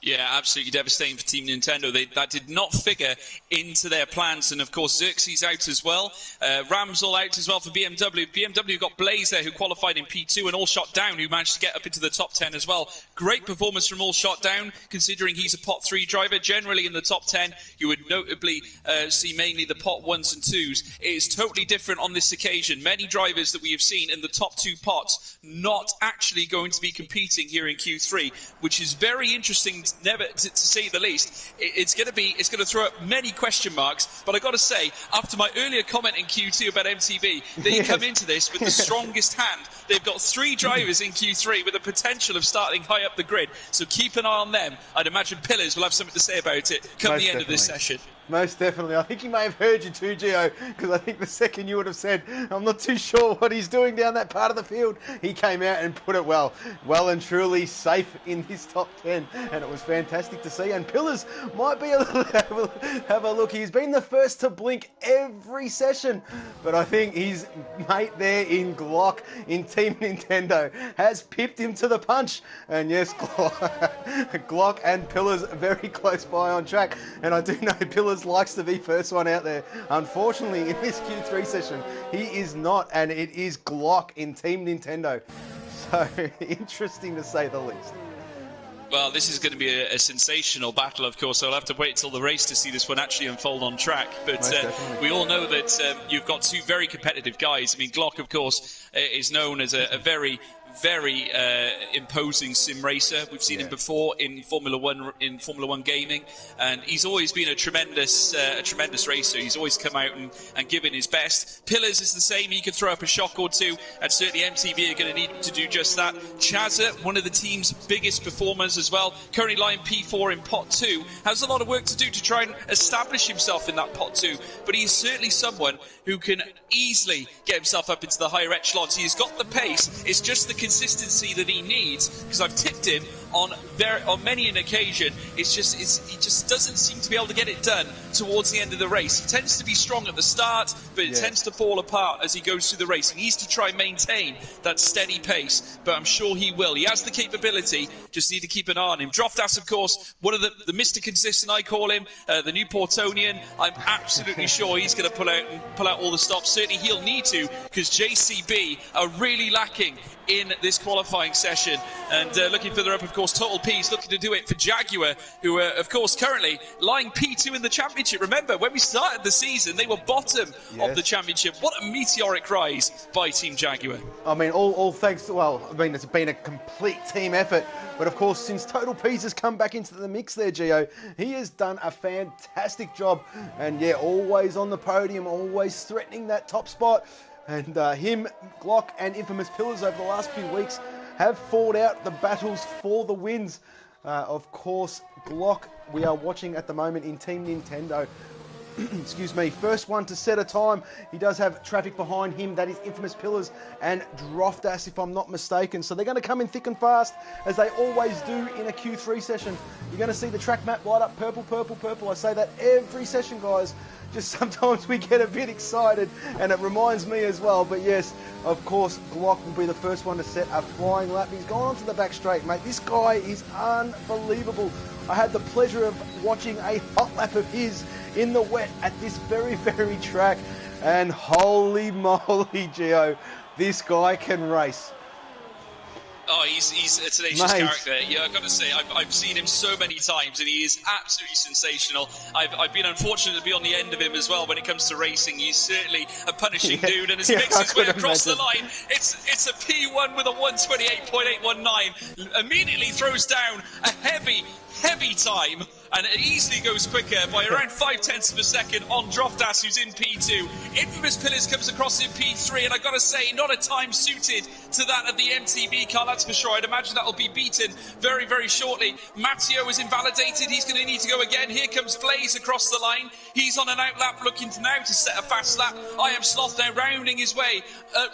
Yeah, absolutely devastating for Team Nintendo. That did not figure into their plans. And, of course, Xerxes out as well. Ramsell out as well for BMW. BMW got Blaze there, who qualified in P2, and All Shot Down, who managed to get up into the top 10 as well. Great performance from All Shot Down, considering he's a pot 3 driver. Generally in the top 10, you would notably see mainly the pot 1s and 2s. It is totally different on this occasion. Many drivers that we have seen in the top 2 pots not actually going to be competing here in Q3, which is very interesting to say the least. It's going to throw up many question marks, but I got to say, after my earlier comment in Q2 about MTV, they come into this with the strongest hand. They've got 3 drivers in Q3 with the potential of starting high up the grid, so keep an eye on them. I'd imagine Pillars will have something to say about it come the end of this session. Most definitely. I think he may have heard you too, Gio, because I think the second you would have said, I'm not too sure what he's doing down that part of the field, he came out and put it well and truly safe in his top 10, and it was fantastic to see. And Pillars might be a little, have a look. He's been the first to blink every session, but I think his mate there in Glock, in Team Nintendo, has pipped him to the punch. And yes, Glock and Pillars very close by on track, and I do know Pillars likes to be first one out there. Unfortunately, in this Q3 session, he is not, and it is Glock in Team Nintendo. So, interesting to say the least. Well, this is going to be a sensational battle, of course. I'll have to wait till the race to see this one actually unfold on track. But we all know that you've got 2 very competitive guys. I mean, Glock, of course, is known as a very imposing sim racer. We've seen him before in Formula One gaming, and he's always been a tremendous racer. He's always come out and given his best. Pillars is the same. He could throw up a shock or 2, and certainly MTV are going to need to do just that. Chazza, one of the team's biggest performers as well, currently lying P4 in pot 2, has a lot of work to do to try and establish himself in that pot 2, but he's certainly someone who can easily get himself up into the higher echelons. He's got the pace. It's just the consistency that he needs, because I've tipped him on many an occasion. He just doesn't seem to be able to get it done towards the end of the race. He tends to be strong at the start, but it tends to fall apart as he goes through the race. He needs to try and maintain that steady pace, but I'm sure he will. He has the capability, just need to keep an eye on him. Droftas, of course, one of the Mr. Consistent, I call him, the new Portonian. I'm absolutely sure he's going to pull out all the stops. Certainly he'll need to, because JCB are really lacking in this qualifying session. And looking further up, of course, Total P's looking to do it for Jaguar, who are, of course, currently lying P2 in the championship. Remember, when we started the season, they were bottom of the championship. What a meteoric rise by Team Jaguar. I mean, all thanks to, well, I mean, it's been a complete team effort. But, of course, since Total Peas has come back into the mix there, Gio, he has done a fantastic job. And, yeah, always on the podium, always threatening that top spot. And him, Glock, and Infamous Pillars over the last few weeks have fought out the battles for the wins. Of course, Glock, we are watching at the moment in Team Nintendo. Excuse me, first one to set a time. He does have traffic behind him. That is Infamous Pillars and Droftas, if I'm not mistaken. So they're going to come in thick and fast, as they always do in a Q3 session. You're going to see the track map light up purple, purple, purple. I say that every session, guys. Just sometimes we get a bit excited, and it reminds me as well. But yes, of course, Glock will be the first one to set a flying lap. He's gone onto the back straight, mate. This guy is unbelievable. I had the pleasure of watching a hot lap of his in the wet at this very, very track. And holy moly, Gio, this guy can race. Oh, he's a tenacious character. Yeah, I've got to say, I've seen him so many times, and he is absolutely sensational. I've been unfortunate to be on the end of him as well when it comes to racing. He's certainly a punishing dude, and as he makes his way across the line, it's a P1 with a 128.819. Immediately throws down a heavy time, and it easily goes quicker by around 0.5 of a second on Droftas, who's in P2. Infamous Pillars comes across in P3, and I've got to say, not a time suited to that of the MTB car, that's for sure. I'd imagine that'll be beaten very, very shortly. Matteo is invalidated. He's going to need to go again. Here comes Blaze across the line. He's on an outlap looking now to set a fast lap. I Am Sloth now rounding his way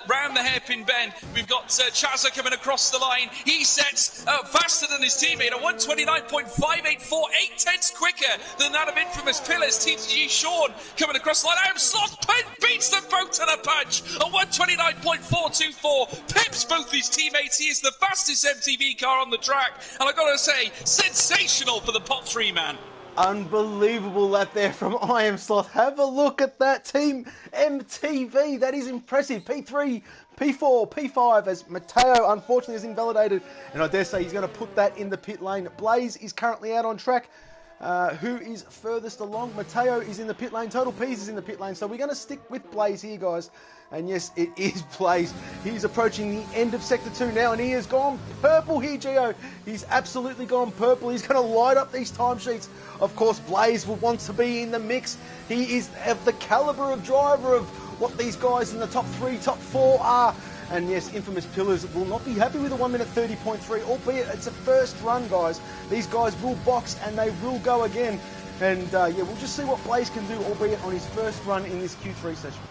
round the hairpin bend. We've got Chazza coming across the line. He sets faster than his teammate, a 129.584, 8/10 quicker than that of Infamous Pillars. TTG Sean coming across the line. I Am Sloth beats them both to the punch, a 129.424, pips both his teammates. He is the fastest MTV car on the track, and I've got to say, sensational for the Pot 3 man. Unbelievable lap there from I Am Sloth. Have a look at that team MTV. That is impressive. P3, P4, P5, as Matteo unfortunately is invalidated. And I dare say he's going to put that in the pit lane. Blaze is currently out on track. Who is furthest along? Matteo is in the pit lane. Total Peas is in the pit lane. So we're going to stick with Blaze here, guys. And yes, it is Blaze. He's approaching the end of Sector 2 now, and he has gone purple here, Gio. He's absolutely gone purple. He's going to light up these timesheets. Of course, Blaze will want to be in the mix. He is of the caliber of driver of what these guys in the top 3, top 4 are. And yes, Infamous Pillars will not be happy with a 1 minute 30.3, albeit it's a first run, guys. These guys will box and they will go again. And yeah, we'll just see what Blaze can do, albeit on his first run in this Q3 session.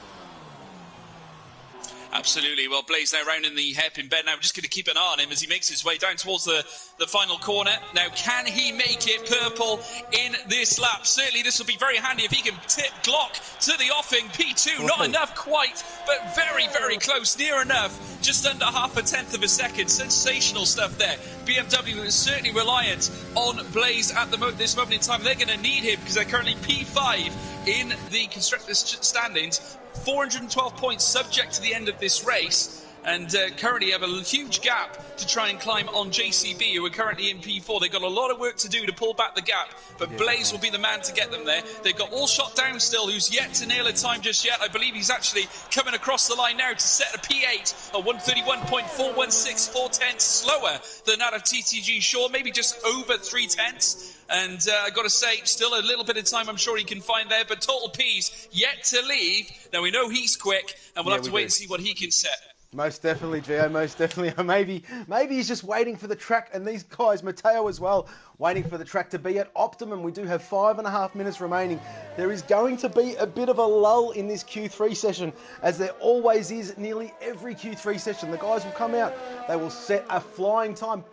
Absolutely. Well, Blaze now round in the hairpin bend. Now we're just going to keep an eye on him as he makes his way down towards the final corner. Now, can he make it purple in this lap? Certainly, this will be very handy if he can tip Glock to the offing. P2, not enough quite, but very, very close, near enough. Just under 0.5 of a second. Sensational stuff there. BMW is certainly reliant on Blaze at this moment in time. They're going to need him because they're currently P5 in the constructors' standings. 412 points subject to the end of this race, and currently have a huge gap to try and climb on JCB, who are currently in P4. They've got a lot of work to do to pull back the gap, but Blaze will be the man to get them there. They've got All Shot down still, who's yet to nail a time just yet. I believe he's actually coming across the line now to set a P8, a 131.416, 4/10 slower than that of TTG Shaw, maybe just over 3/10. And I've got to say, still a little bit of time I'm sure he can find there, but Total P's yet to leave. Now, we know he's quick, and we'll have to wait and see what he can set. Most definitely, Gio, most definitely. Maybe he's just waiting for the track, and these guys, Matteo as well, waiting for the track to be at optimum. We do have 5.5 minutes remaining. There is going to be a bit of a lull in this Q3 session, as there always is nearly every Q3 session. The guys will come out, they will set a flying time,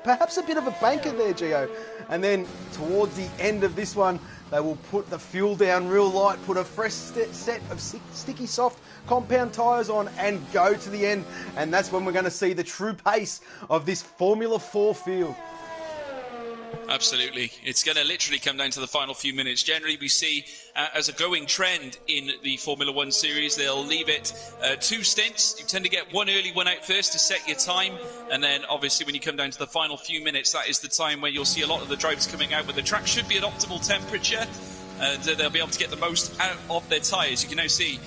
perhaps a bit of a banker there, Gio. And then towards the end of this one, they will put the fuel down real light, put a fresh set of sticky soft compound tyres on and go to the end. And that's when we're going to see the true pace of this Formula 4 field. Absolutely. It's going to literally come down to the final few minutes. Generally, we see as a going trend in the Formula One series, they'll leave it 2 stints. You tend to get one early, one out first to set your time. And then, obviously, when you come down to the final few minutes, that is the time where you'll see a lot of the drivers coming out. But the track should be at optimal temperature. And they'll be able to get the most out of their tyres. You can now see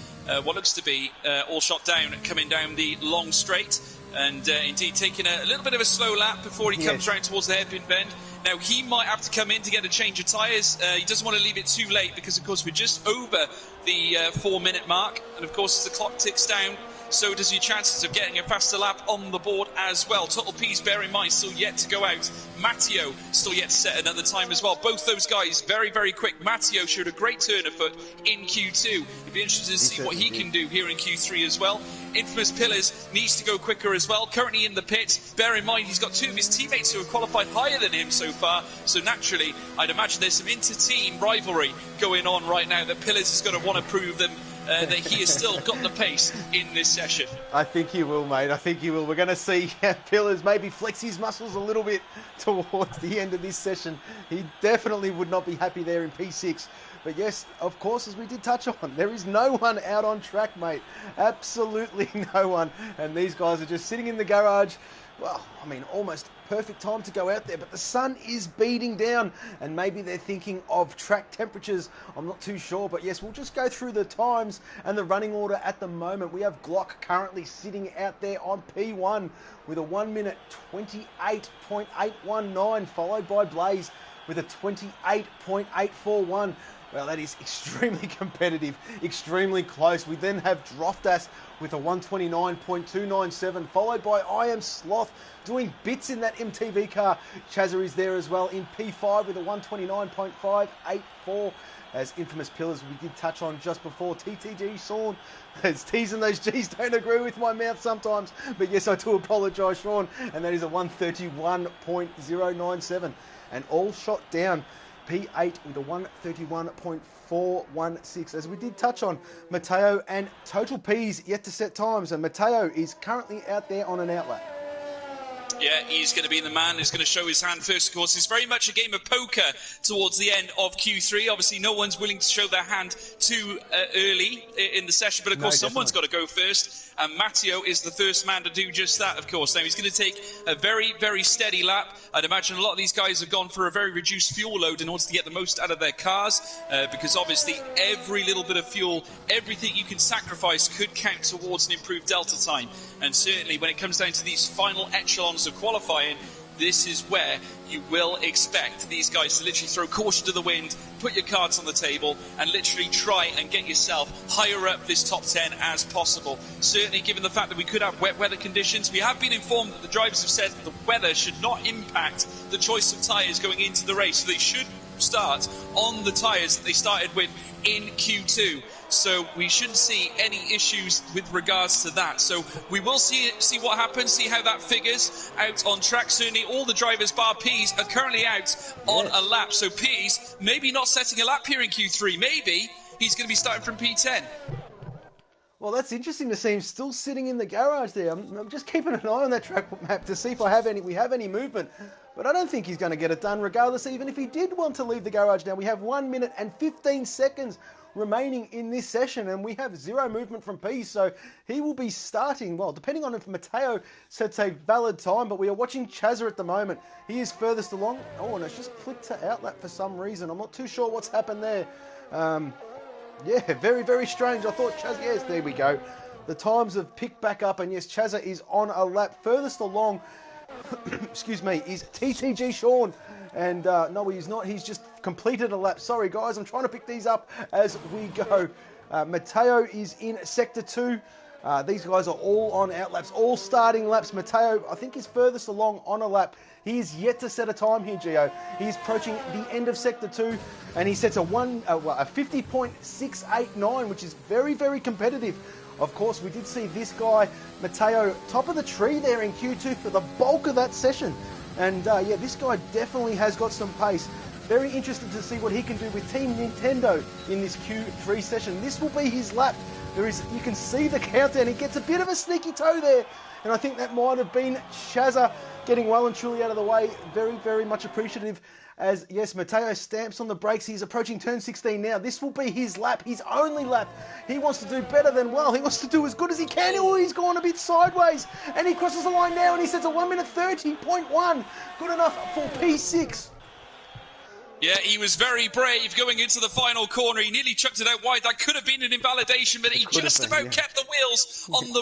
what looks to be all shot down, coming down the long straight. And indeed taking a little bit of a slow lap before he comes round towards the hairpin bend. Now, he might have to come in to get a change of tyres. He doesn't want to leave it too late because, of course, we're just over the 4-minute mark. And, of course, as the clock ticks down, so does your chances of getting a faster lap on the board as well. Total P's, bear in mind, still yet to go out. Matteo still yet to set another time as well. Both those guys very, very quick. Matteo showed a great turn of foot in Q2. You'd be interested to see what he can do here in Q3 as well. Infamous Pillars needs to go quicker as well. Currently in the pit. Bear in mind, he's got 2 of his teammates who have qualified higher than him so far. So naturally, I'd imagine there's some inter-team rivalry going on right now that Pillars is going to want to prove them that he has still got the pace in this session. I think he will, mate. I think he will. We're going to see Pillars maybe flex his muscles a little bit towards the end of this session. He definitely would not be happy there in P6. But yes, of course, as we did touch on, there is no one out on track, mate. Absolutely no one. And these guys are just sitting in the garage. Well, I mean, almost perfect time to go out there, but the sun is beating down, and maybe they're thinking of track temperatures. I'm not too sure, but yes, we'll just go through the times and the running order at the moment. We have Glock currently sitting out there on P1 with a 1 minute 28.819, followed by Blaze with a 28.841. Well, that is extremely competitive, extremely close. We then have Droftas with a 129.297, followed by I Am Sloth doing bits in that MTV car. Chazza is there as well in P5 with a 129.584. As Infamous Pillars we did touch on just before. TTG Sean, as T's and those G's don't agree with my mouth sometimes. But yes, I do apologise, Sean. And that is a 131.097. And all shot down. P8 with a 131.416. As we did touch on, Matteo and Total P's yet to set times, and Matteo is currently out there on an outlap. Yeah, he's going to be the man who's going to show his hand first, of course. It's very much a game of poker towards the end of Q3. Obviously, no one's willing to show their hand too early in the session, but of course, someone's got to go first. And Matteo is the first man to do just that, of course. Now, he's going to take a very, very steady lap. I'd imagine a lot of these guys have gone for a very reduced fuel load in order to get the most out of their cars, because obviously every little bit of fuel, everything you can sacrifice could count towards an improved delta time. And certainly when it comes down to these final echelons of qualifying, this is where you will expect these guys to literally throw caution to the wind, put your cards on the table, and literally try and get yourself higher up this top 10 as possible. Certainly, given the fact that we could have wet weather conditions, we have been informed that the drivers have said that the weather should not impact the choice of tyres going into the race. So they should start on the tyres that they started with in Q2. So we shouldn't see any issues with regards to that. So we will see what happens, see how that figures out on track. Certainly all the drivers bar P's are currently out on a lap. So P's maybe not setting a lap here in Q3. Maybe he's going to be starting from P10. Well, that's interesting to see him still sitting in the garage there. I'm just keeping an eye on that track map to see if we have any movement. But I don't think he's going to get it done regardless, even if he did want to leave the garage now. We have 1 minute and 15 seconds remaining in this session, and we have zero movement from P, so he will be starting, well, depending on if Matteo sets a valid time, but we are watching Chazza at the moment. He is furthest along. Oh, and it's just flicked to outlap for some reason. I'm not too sure what's happened there. Yeah, very, very strange. I thought Chazza, yes, there we go. The times have picked back up, and yes, Chazza is on a lap. Furthest along, excuse me, is TTG Sean. And no, he's not. He's just completed a lap. Sorry, guys. I'm trying to pick these up as we go. Matteo is in Sector 2. These guys are all on outlaps, all starting laps. Matteo, I think, is furthest along on a lap. He is yet to set a time here, Gio. He's approaching the end of Sector 2, and he sets a 50.689, which is very, very competitive. Of course, we did see this guy, Matteo, top of the tree there in Q2 for the bulk of that session. And yeah, this guy definitely has got some pace. Very interested to see what he can do with Team Nintendo in this Q3 session. This will be his lap You can see the countdown. He gets a bit of a sneaky toe there. And I think that might have been Chazza getting well and truly out of the way. Very, very much appreciative as, yes, Matteo stamps on the brakes. He's approaching turn 16 now. This will be his lap, his only lap. He wants to do better than well. He wants to do as good as he can. Oh, he's gone a bit sideways. And he crosses the line now and he sets a 1:30.1. Good enough for P6. Yeah, he was very brave going into the final corner. He nearly chucked it out wide. That could have been an invalidation, but he just about kept the wheels on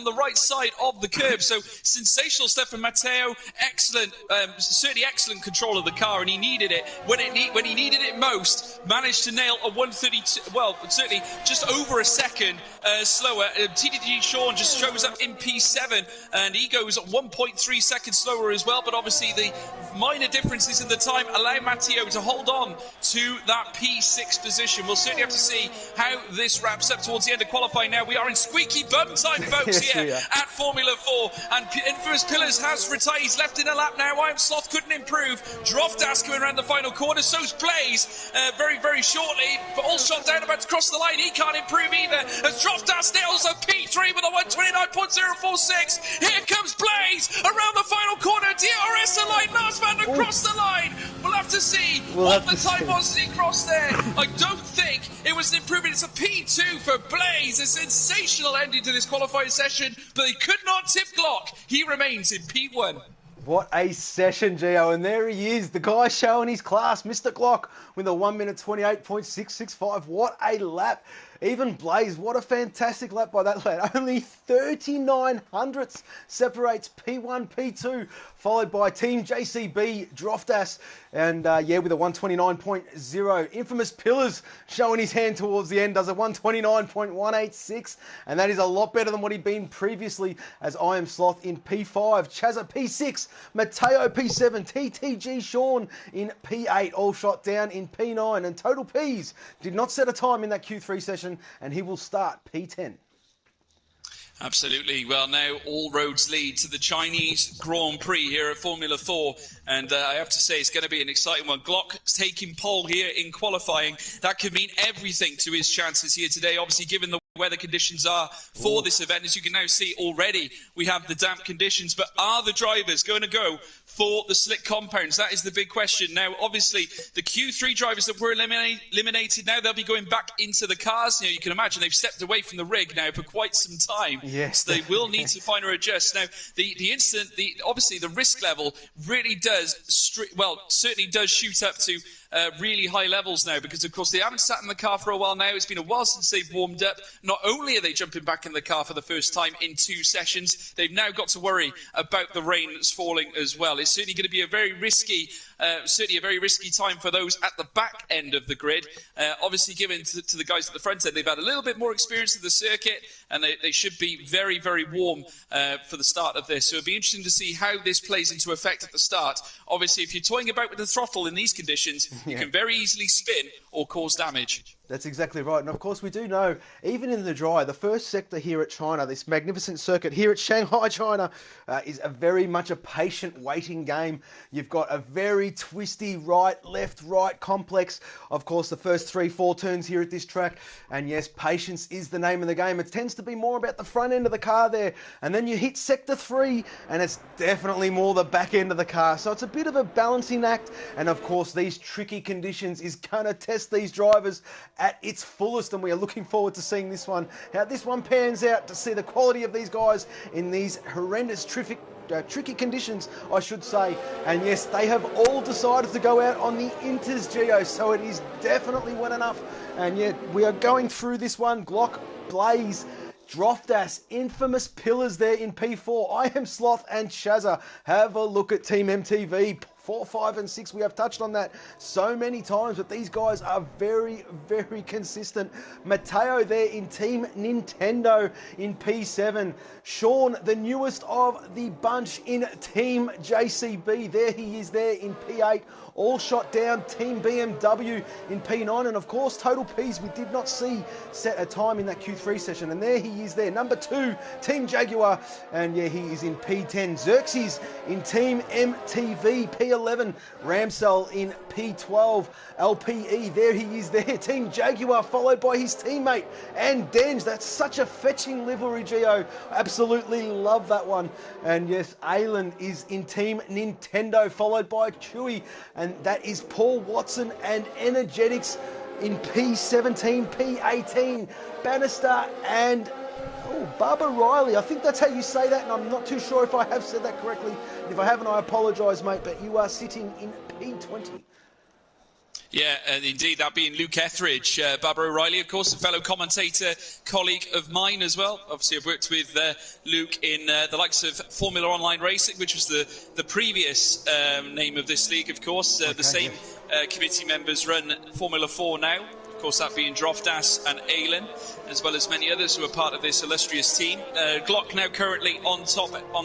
the right side of the curb. So sensational stuff from Matteo. Excellent, certainly excellent control of the car, and he needed it when he needed it most. Managed to nail a 1:32. Well, certainly just over a second slower. TDG Sean just shows up in P7, and he goes 1.3 seconds slower as well. But obviously the minor differences in the time allow Matteo to hold on to that P6 position. We'll certainly have to see how this wraps up towards the end of qualifying. Now we are in squeaky bum time, folks, yes, here at Formula 4, and Infamous Pillars has retired. He's left in a lap now. I Am Sloth couldn't improve. Droftas coming around the final corner. So's Blaze very, very shortly, but all shot down, about to cross the line. He can't improve either as Droftas nails a P3 with a 1:29.046. Here comes Blaze around the final corner. DRS the line. Lars van der across the line. We'll have to see what the time was as he crossed there. I don't think it was an improvement. It's a P2 for Blaze. A sensational ending to this qualifying session, but he could not tip Glock. He remains in P1. What a session, Gio. And there he is, the guy showing his class, Mr. Glock, with a 1:28.665. What a lap. Even Blaze, what a fantastic lap by that lad. Only 39 hundredths separates P1, P2, followed by Team JCB, Droftas, and with a 1:29.0. Infamous Pillars showing his hand towards the end, does a 1:29.186, and that is a lot better than what he'd been previously, as I Am Sloth in P5, Chazza P6, Matteo P7, TTG Sean in P8, all shot down in P9, and Total Ps did not set a time in that Q3 session, and he will start P10. Absolutely. Well, now all roads lead to the Chinese Grand Prix here at Formula 4. And I have to say, it's going to be an exciting one. Glock taking pole here in qualifying. That could mean everything to his chances here today. Obviously, given the weather conditions are for this event, as you can now see already, we have the damp conditions. But are the drivers going to go for the slick compounds? That is the big question. Now, obviously, the Q3 drivers that were eliminated now, they'll be going back into the cars. You can imagine they've stepped away from the rig now for quite some time. Yes. So they will need to find or adjust. Now, obviously the risk level really certainly does shoot up to really high levels now, because of course they haven't sat in the car for a while now. It's been a while since they've warmed up. Not only are they jumping back in the car for the first time in 2 sessions, they've now got to worry about the rain that's falling as well. It's certainly going to be a very risky time for those at the back end of the grid. Obviously, given to the guys at the front end, they've had a little bit more experience of the circuit, and they should be very, very warm for the start of this. So it'll be interesting to see how this plays into effect at the start. Obviously, if you're toying about with the throttle in these conditions, you can very easily spin or cause damage. That's exactly right. And of course, we do know, even in the dry, the first sector here at China, this magnificent circuit here at Shanghai, China, is very much a patient waiting game. You've got a very twisty right, left, right complex. Of course, the first 3-4 turns here at this track. And yes, patience is the name of the game. It tends to be more about the front end of the car there. And then you hit sector 3, and it's definitely more the back end of the car. So it's a bit of a balancing act. And of course, these tricky conditions is going to test these drivers at its fullest, and we are looking forward to seeing this one, how this one pans out, to see the quality of these guys in these horrendous tricky conditions, I should say. And yes, they have all decided to go out on the Inters, Geo, so it is definitely wet enough. And yet we are going through this one. Glock, Blaze, Droftas, Infamous Pillars there in P4. I Am Sloth and Chazza. Have a look at Team MTV. 4, 5, and 6. We have touched on that so many times, but these guys are very, very consistent. Matteo there in Team Nintendo in P7. Sean, the newest of the bunch, in Team JCB. There he is there in P8. All shot down. Team BMW in P9. And of course, Total Ps we did not see set a time in that Q3 session. And there he is there. Number 2, Team Jaguar. And yeah, he is in P10. Xerxes in Team MTV. P P11, Ramsell in P12, LPE, there he is there, Team Jaguar followed by his teammate and Denge. That's such a fetching livery, Gio. Absolutely love that one. And yes, Aylin is in Team Nintendo followed by Chewy, and that is Paul Watson and Energetics in P17, P18, Bannister and Barbara Riley. I think that's how you say that, and I'm not too sure if I have said that correctly. And if I haven't, I apologise, mate, but you are sitting in P20. Yeah, and indeed, that being Luke Etheridge. Barbara O'Reilly, of course, a fellow commentator, colleague of mine as well. Obviously, I've worked with Luke in the likes of Formula Online Racing, which was the previous name of this league, of course. The same committee members run Formula 4 now. Of course, that being Drofdas and Aylin, as well as many others who are part of this illustrious team. Glock now currently on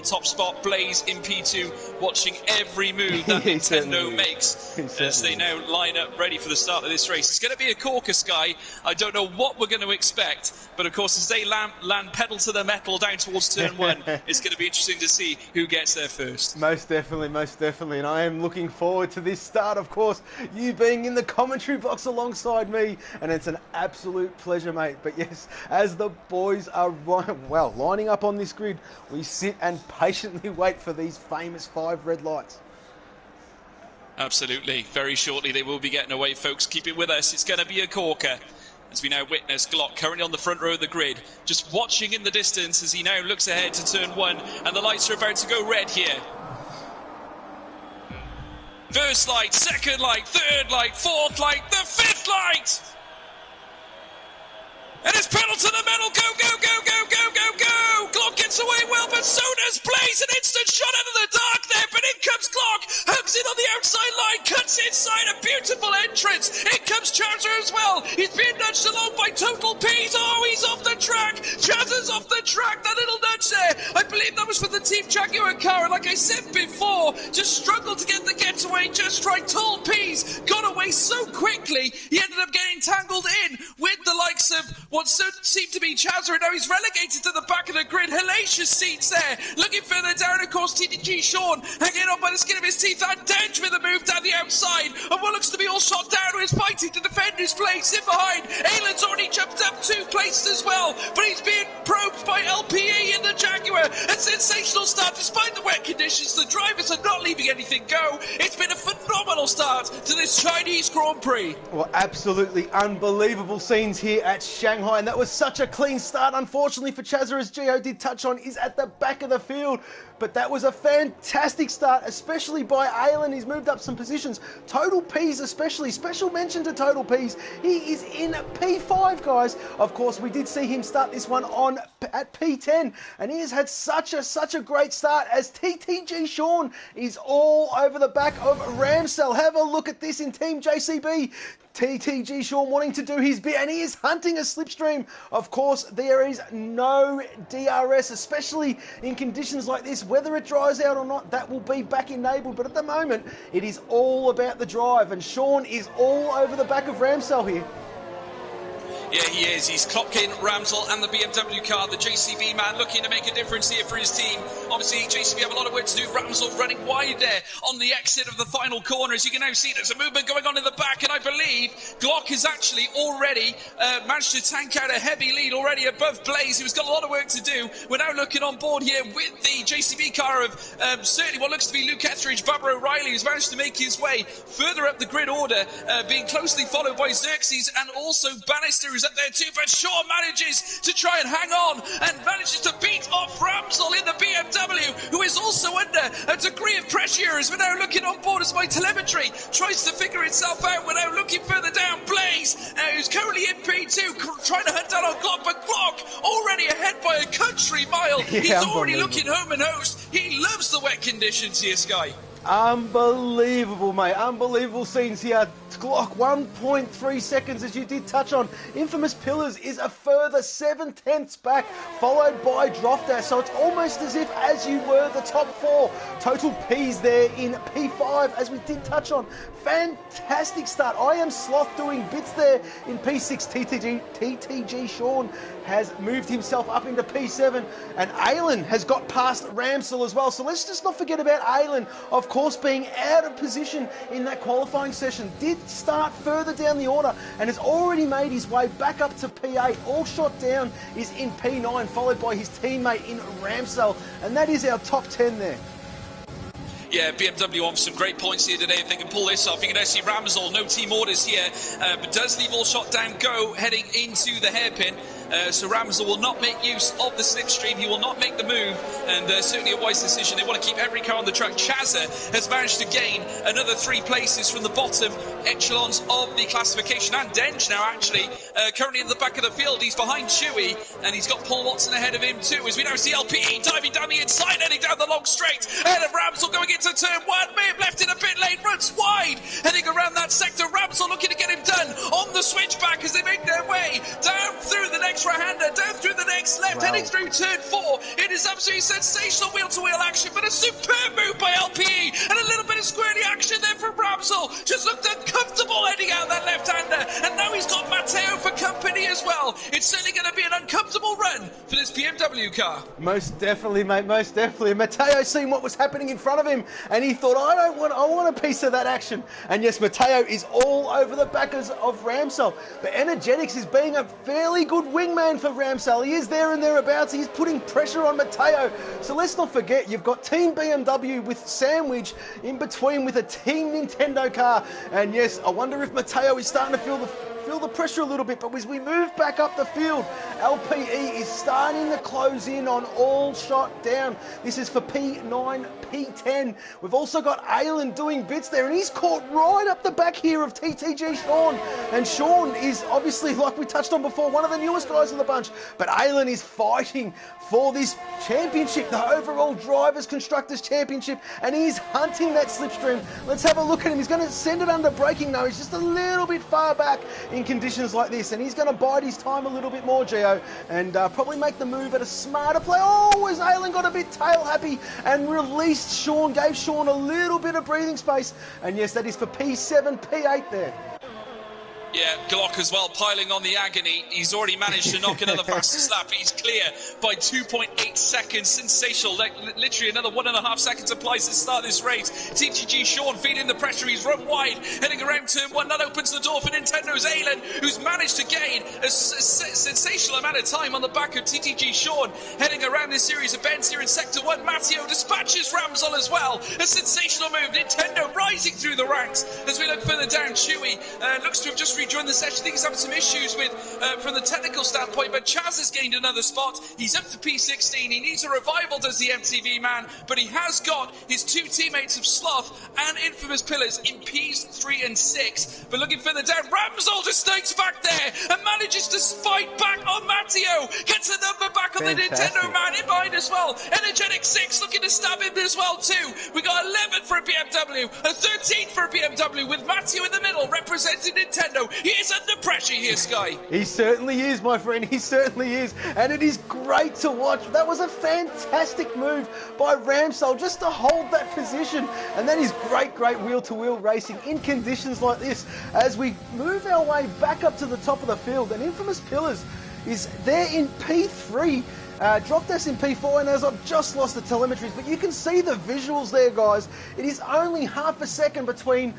top spot. Blaze in P2, watching every move that Nintendo makes as they now line up ready for the start of this race. It's going to be a corker, Sky. I don't know what we're going to expect, but of course, as they land pedal to the metal down towards turn one, it's going to be interesting to see who gets there first. Most definitely, and I am looking forward to this start, of course, you being in the commentary box alongside me, and it's an absolute pleasure, mate. But yes, as the boys are lining up on this grid, we sit and patiently wait for these famous 5 red lights. Absolutely. Very shortly they will be getting away, folks. Keep it with us. It's going to be a corker. As we now witness Glock currently on the front row of the grid, just watching in the distance as he now looks ahead to turn 1, and the lights are about to go red here. First light, second light, third light, fourth light, the 5th light! And it's pedal to the metal, go, go, go, go, go, go, go! Glock gets away well, but so does Blaze. An instant shot out of the dark there, but in comes Glock, hugs in on the outside line, cuts inside, a beautiful entrance. In comes Charger as well. He's being nudged along by Total P's. Oh, he's off the track. Charger's off the track, that little nudge there. I believe that was for the Team Jaguar car, and like I said before, just struggled to get the getaway, just right. Total P's got away so quickly, he ended up getting tangled in with the likes of what seemed to be Chazza, and now he's relegated to the back of the grid. Hellacious seats there. Looking further down, of course, TTG Sean hanging on by the skin of his teeth. And Denge with a move down the outside. And what looks to be all shot down, who is fighting to defend his place in behind. Aylin's already jumped up 2 places as well, but he's being probed by LPE in the Jaguar. A sensational start despite the wet conditions. The drivers are not leaving anything go. It's been a phenomenal start to this Chinese Grand Prix. Well, absolutely unbelievable scenes here at Shanghai, and that was such a clean start. Unfortunately for Chazza, as Gio did touch on, is at the back of the field. But that was a fantastic start, especially by Aylin. He's moved up some positions. Total P's especially. Special mention to Total P's. He is in P5, guys. Of course, we did see him start this one at P10. And he has had such a great start as TTG Sean is all over the back of Ramsell. Have a look at this in Team JCB. TTG Sean wanting to do his bit, and he is hunting a slipstream. Of course, there is no DRS, especially in conditions like this. Whether it dries out or not, that will be back enabled. But at the moment, it is all about the drive, and Sean is all over the back of Ramsell here. Yeah, he is. He's clocking Ramsell and the BMW car. The JCB man looking to make a difference here for his team. Obviously, JCB have a lot of work to do. Ramsell running wide there on the exit of the final corner. As you can now see, there's a movement going on in the back, and I believe Glock has actually already managed to tank out a heavy lead already above Blaze, who's got a lot of work to do. We're now looking on board here with the JCB car of certainly what looks to be Luke Etheridge, Barbara O'Reilly, who's managed to make his way further up the grid order, being closely followed by Xerxes and also Bannister, who's up there too, but Shaw manages to try and hang on and manages to beat off Ramsell in the BMW, who is also under a degree of pressure as we're now looking on board as my telemetry tries to figure itself out. We're now looking further down. Blaze, who's currently in P2, trying to hunt down on Glock, but Glock already ahead by a country mile. Yeah, he's already looking home and host. He loves the wet conditions here, Sky. Unbelievable, mate. Unbelievable scenes here. Glock 1.3 seconds, as you did touch on. Infamous Pillars is a further 7/10 back, followed by Droftas. So it's almost as if as you were the top four. Total P's there in P5, as we did touch on. Fantastic start. I Am Sloth doing bits there in P6. TTG Sean has moved himself up into P7, and Aylin has got past Ramsell as well. So let's just not forget about Aylin, of course, being out of position in that qualifying session. Did start further down the order and has already made his way back up to P8. All Shot Down is in P9, followed by his teammate in Ramsell, and that is our top 10 there. Yeah, BMW on some great points here today. If they can pull this off, you can see Ramsell, no team orders here, but does leave All Shot Down go heading into the hairpin. So Ramsell will not make use of the slipstream. He will not make the move, and certainly a wise decision. They want to keep every car on the track. Chazza has managed to gain another 3 places from the bottom echelons of the classification, and Denge now actually currently in the back of the field. He's behind Chewy, and he's got Paul Watson ahead of him too, as we now see LPE diving down the inside, heading down the long straight, ahead of Ramsell going into turn 1. May have left in a pit lane, runs wide, heading around that sector. Ramsell looking to get him done on the switchback as they make their way down through the next right-hander, down through the next left, heading through turn 4. It is absolutely sensational wheel-to-wheel action, but a superb move by LPE, and a little bit of squirty action there from Ramsell. Just looked uncomfortable heading out that left-hander, and now he's got Matteo for company as well. It's certainly going to be an uncomfortable run for this BMW car. Most definitely, mate, most definitely. Matteo seen what was happening in front of him, and he thought, I want a piece of that action. And yes, Matteo is all over the backers of Ramsell. But Energetics is being a fairly good wingman for Ramsell. He is there and thereabouts. He's putting pressure on Matteo. So let's not forget, you've got Team BMW with Sandwich in between with a Team Nintendo car. And yes, I wonder if Matteo is starting to feel the pressure a little bit, but as we move back up the field, LPE is starting to close in on All Shot Down. This is for P9, P10. We've also got Aylin doing bits there, and he's caught right up the back here of TTG Sean. And Sean is obviously, like we touched on before, one of the newest guys in the bunch, but Aylin is fighting for this championship, the overall Drivers Constructors Championship, and he's hunting that slipstream. Let's have a look at him. He's going to send it under braking now. He's just a little bit far back in conditions like this, and he's going to bide his time a little bit more, Gio, and probably make the move at a smarter play. Oh, as Aylin got a bit tail happy and released Sean, gave Sean a little bit of breathing space, and yes, that is for P7, P8 there. Yeah, Glock as well, piling on the agony. He's already managed to knock another fastest lap. He's clear by 2.8 seconds. Sensational. Like, literally another 1.5 seconds applies to start this race. TTG Sean feeding the pressure. He's run wide, heading around turn 1. That opens the door for Nintendo's Aylin, who's managed to gain a sensational amount of time on the back of TTG Sean, heading around this series of bends here in Sector 1. Matteo dispatches Ramsell as well. A sensational move. Nintendo rising through the ranks as we look further down. Chewy looks to have just rejoined the session. I think he's having some issues with from the technical standpoint, but Chaz has gained another spot. He's up to P16. He needs a revival, does the MTV man, but he has got his 2 teammates of Sloth and Infamous Pillars in Ps 3 and 6. But looking further down, Ramsell just snakes back there and manages to fight back on Matteo. Gets a number back on the Nintendo man in behind as well. Energetic 6 looking to stab him as well too. We got 11 for a BMW, a 13 for a BMW, with Matteo in the middle representing Nintendo. He is under pressure here, Sky. He certainly is, my friend. He certainly is. And it is great to watch. That was a fantastic move by Ramsell just to hold that position. And that is great wheel-to-wheel racing in conditions like this as we move our way back up to the top of the field. And Infamous Pillars is there in P3. Droftas in P4, and as I've just lost the telemetries, but you can see the visuals there, guys. It is only half a second between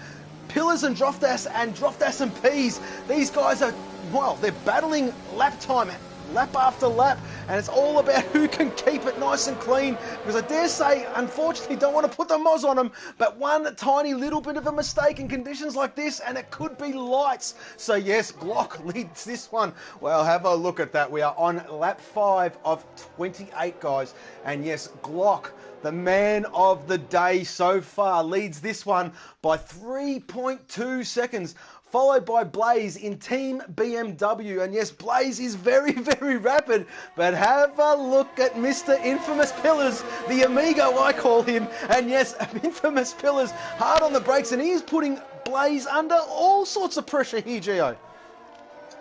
Pillars and Droftas and Ps. These guys are, well, they're battling lap time, lap after lap, and it's all about who can keep it nice and clean, because I dare say, unfortunately, don't want to put the moz on them, but one tiny little bit of a mistake in conditions like this, and it could be lights. So yes, Glock leads this one. Well, have a look at that. We are on lap 5 of 28, guys, and yes, Glock, the man of the day so far, leads this one by 3.2 seconds, followed by Blaze in Team BMW. And yes, Blaze is very, very rapid, but have a look at Mr. Infamous Pillars, the Amigo I call him. And yes, Infamous Pillars hard on the brakes, and he is putting Blaze under all sorts of pressure here, Gio.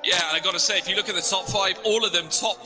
Yeah, and I got to say, if you look at the top 5, all of them top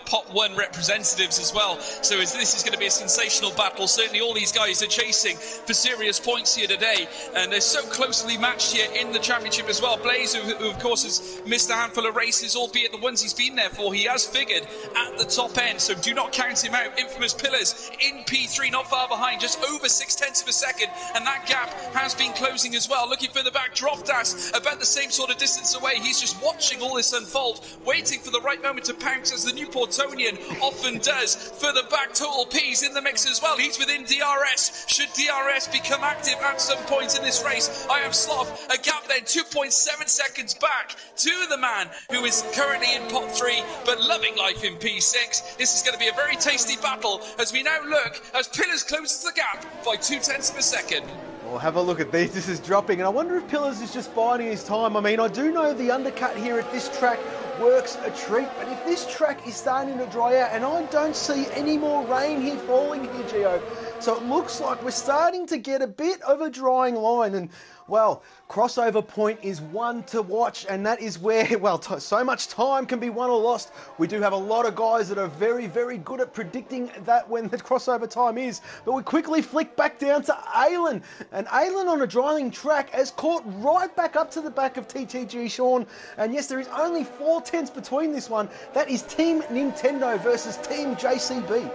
Pot 1 representatives as well. So this is going to be a sensational battle. Certainly all these guys are chasing for serious points here today. And they're so closely matched here in the championship as well. Blaze, who of course has missed a handful of races, albeit the ones he's been there for, he has figured at the top end. So do not count him out. Infamous Pillars in P3, not far behind, just over 0.6 of a second. And that gap has been closing as well. Looking further back, Droftas about the same sort of distance away. He's just watching all this unfold, waiting for the right moment to pounce, as the Newportonian often does. Further back, Total P's in the mix as well. He's within DRS. Should DRS become active at some point in this race, I have Sloth a gap then 2.7 seconds back to the man who is currently in pot 3 but loving life in P6. This is going to be a very tasty battle as we now look as Pillars closes the gap by 0.2 of a second. Well, have a look at these. This is dropping, and I wonder if Pillars is just biding his time. I mean, I do know the undercut here at this track works a treat, but if this track is starting to dry out, and I don't see any more rain here falling here, Gio, so it looks like we're starting to get a bit of a drying line, and well, crossover point is one to watch, and that is where, well, so much time can be won or lost. We do have a lot of guys that are very, very good at predicting that when the crossover time is, but we quickly flick back down to Aylin, and Aylin on a drying track has caught right back up to the back of TTG Sean, and yes, there is only 0.4 between this one. That is Team Nintendo versus Team JCB.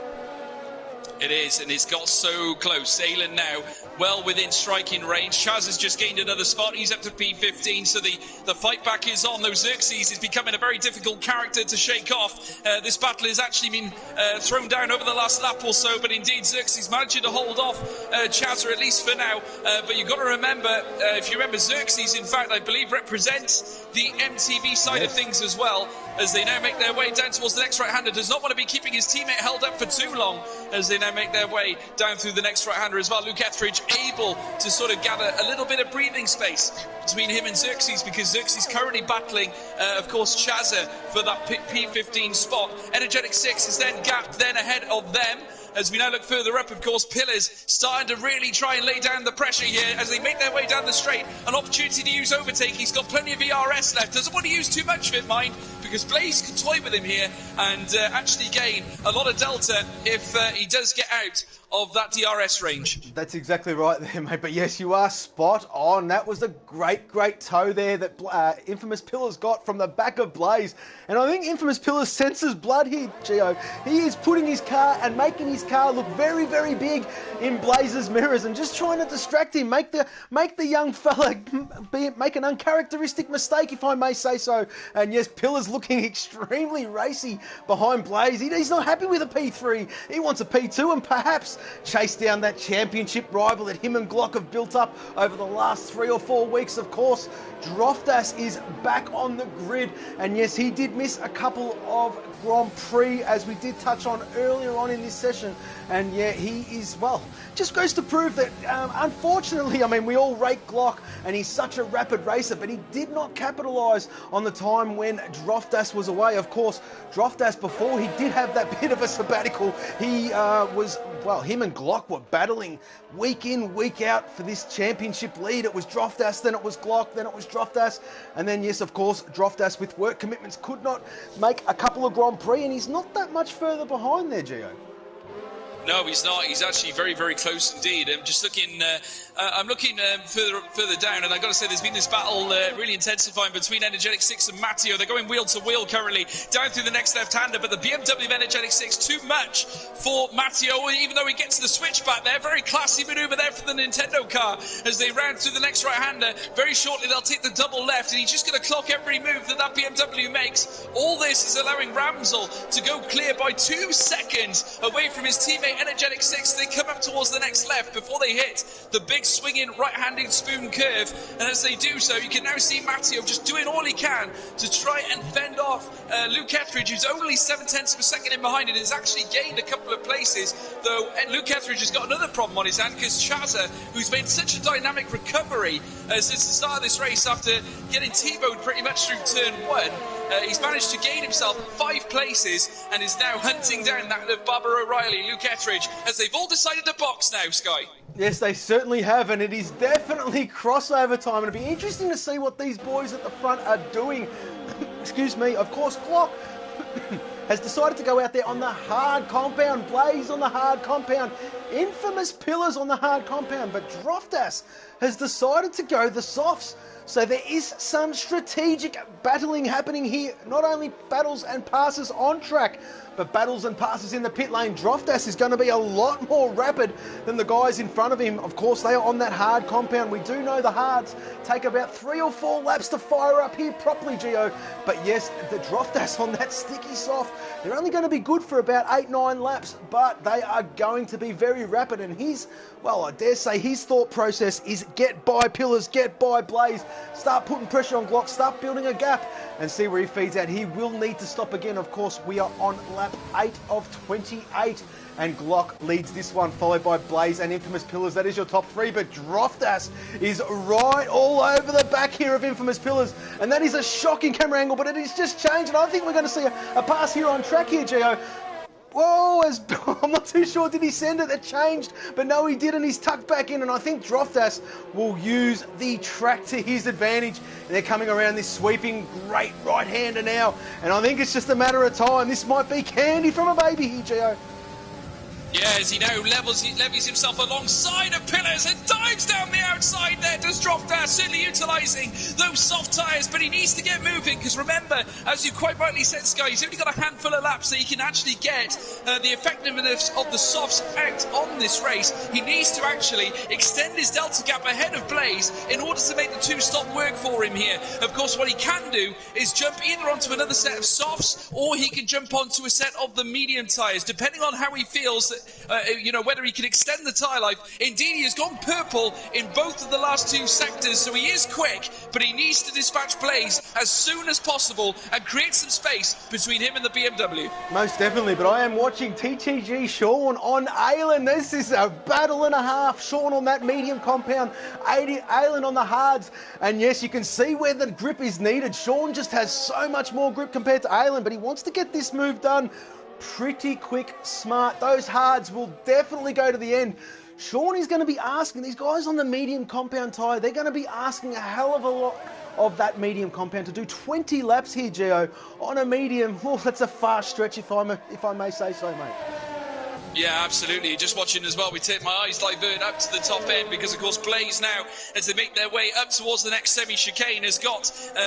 It is, and it's got so close. Aylin now well within striking range. Chaz has just gained another spot. He's up to P15, so the fight back is on. Though Xerxes is becoming a very difficult character to shake off. This battle has actually been thrown down over the last lap or so, but indeed Xerxes managed to hold off Chaz, or at least for now. But you've got to remember, if you remember, Xerxes, in fact, I believe represents the MTV side of things as well, as they now make their way down towards the next right-hander. Does not want to be keeping his teammate held up for too long as they now make their way down through the next right-hander as well. Luke Etheridge able to sort of gather a little bit of breathing space between him and Xerxes, because Xerxes currently battling, of course, Chazza for that P15 spot. Energetic 6 is then gapped then ahead of them. As we now look further up, of course, Pillars starting to really try and lay down the pressure here as they make their way down the straight. An opportunity to use overtake. He's got plenty of ERS left. Doesn't want to use too much of it, mind, because Blaze can toy with him here and actually gain a lot of delta if he does get out of that DRS range. That's exactly right there, mate. But yes, you are spot on. That was a great, great toe there that Infamous Pillars got from the back of Blaze. And I think Infamous Pillars senses blood here, Gio. He is putting his car and making his car look very, very big in Blaze's mirrors and just trying to distract him, make the young fella make an uncharacteristic mistake, if I may say so. And yes, Pillars looking extremely racy behind Blaze. He's not happy with a P3. He wants a P2 and perhaps chase down that championship rival that him and Glock have built up over the last 3 or 4 weeks. Of course, Droftas is back on the grid, and yes, he did miss a couple of Grand Prix, as we did touch on earlier on in this session, and yeah, he is, well, just goes to prove that, unfortunately, I mean, we all rate Glock, and he's such a rapid racer, but he did not capitalise on the time when Droftas was away. Of course, Droftas, before he did have that bit of a sabbatical, he was, well, him and Glock were battling week in, week out for this championship lead. It was Droftas, then it was Glock, then it was Droftas, and then, yes, of course, Droftas with work commitments could not make a couple of Grand Prix, and he's not that much further behind there, Gio. No, he's not. He's actually very, very close indeed. I'm just looking. I'm looking further down, and I've got to say, there's been this battle really intensifying between Energetic 6 and Matteo. They're going wheel to wheel currently down through the next left-hander, but the BMW of Energetic 6 too much for Matteo. Even though he gets the switch back there, very classy manoeuvre there for the Nintendo car as they round through the next right-hander. Very shortly, they'll take the double left, and he's just going to clock every move that BMW makes. All this is allowing Ramsel to go clear by 2 seconds away from his teammate away. Energetic 6, they come up towards the next left before they hit the big swinging right-handed spoon curve. And as they do so, you can now see Matteo just doing all he can to try and fend off Luke Etheridge, who's only 0.7 of a second in behind and has actually gained a couple of places. Though Luke Etheridge has got another problem on his hand because Chaza, who's made such a dynamic recovery since the start of this race after getting T-bowed pretty much through turn 1, he's managed to gain himself 5 places and is now hunting down that of Barbara O'Reilly, Luke Etheridge, as they've all decided to box now, Sky. Yes, they certainly have, and it is definitely crossover time. It'll be interesting to see what these boys at the front are doing. Excuse me. Of course, Glock has decided to go out there on the hard compound. Blaze on the hard compound. Infamous Pillars on the hard compound. But Droftas has decided to go the softs. So there is some strategic battling happening here. Not only battles and passes on track, but battles and passes in the pit lane. Droftas is going to be a lot more rapid than the guys in front of him. Of course, they are on that hard compound. We do know the hards take about 3 or 4 laps to fire up here properly, Gio. But yes, the Droftas on that sticky soft, they're only going to be good for about 8-9 laps, but they are going to be very rapid. And his, well, I dare say his thought process is get by Pillars, get by Blaze, start putting pressure on Glock, start building a gap and see where he feeds out. He will need to stop again. Of course, we are on lap 8 of 28 and Glock leads this one, followed by Blaze and Infamous Pillars. That is your top 3, but Droftas is right all over the back here of Infamous Pillars, and that is a shocking camera angle, but it is just changed, and I think we're going to see a pass here on track here, Gio. Whoa, I'm not too sure, did he send it? It changed, but no, he didn't. He's tucked back in, and I think Droftas will use the track to his advantage. And they're coming around this sweeping great right-hander now, and I think it's just a matter of time. This might be candy from a baby here, Gio. Yeah, as he now levies himself alongside of Pillars and dives down the outside there, does Droftas, certainly utilising those soft tyres, but he needs to get moving, because remember, as you quite rightly said, Sky, he's only got a handful of laps so he can actually get the effectiveness of the softs out on this race. He needs to actually extend his delta gap ahead of Blaze in order to make the 2-stop work for him here. Of course, what he can do is jump either onto another set of softs, or he can jump onto a set of the medium tyres, depending on how he feels that whether he can extend the tyre life. Indeed, he has gone purple in both of the last 2 sectors, so he is quick, but he needs to dispatch Blaze as soon as possible and create some space between him and the BMW. Most definitely, but I am watching TTG Sean on Aylin. This is a battle and a half. Sean on that medium compound, Aylin on the hards, and yes, you can see where the grip is needed. Sean just has so much more grip compared to Aylin, but he wants to get this move done pretty quick, smart. Those hards will definitely go to the end. Sean is going to be asking, these guys on the medium compound tyre, they're going to be asking a hell of a lot of that medium compound to do 20 laps here, Gio, on a medium. Oh, that's a far stretch if I may say so, mate. Yeah, absolutely. Just watching as well, we take my eyes divert up to the top end because, of course, Blaze now, as they make their way up towards the next semi-chicane, has got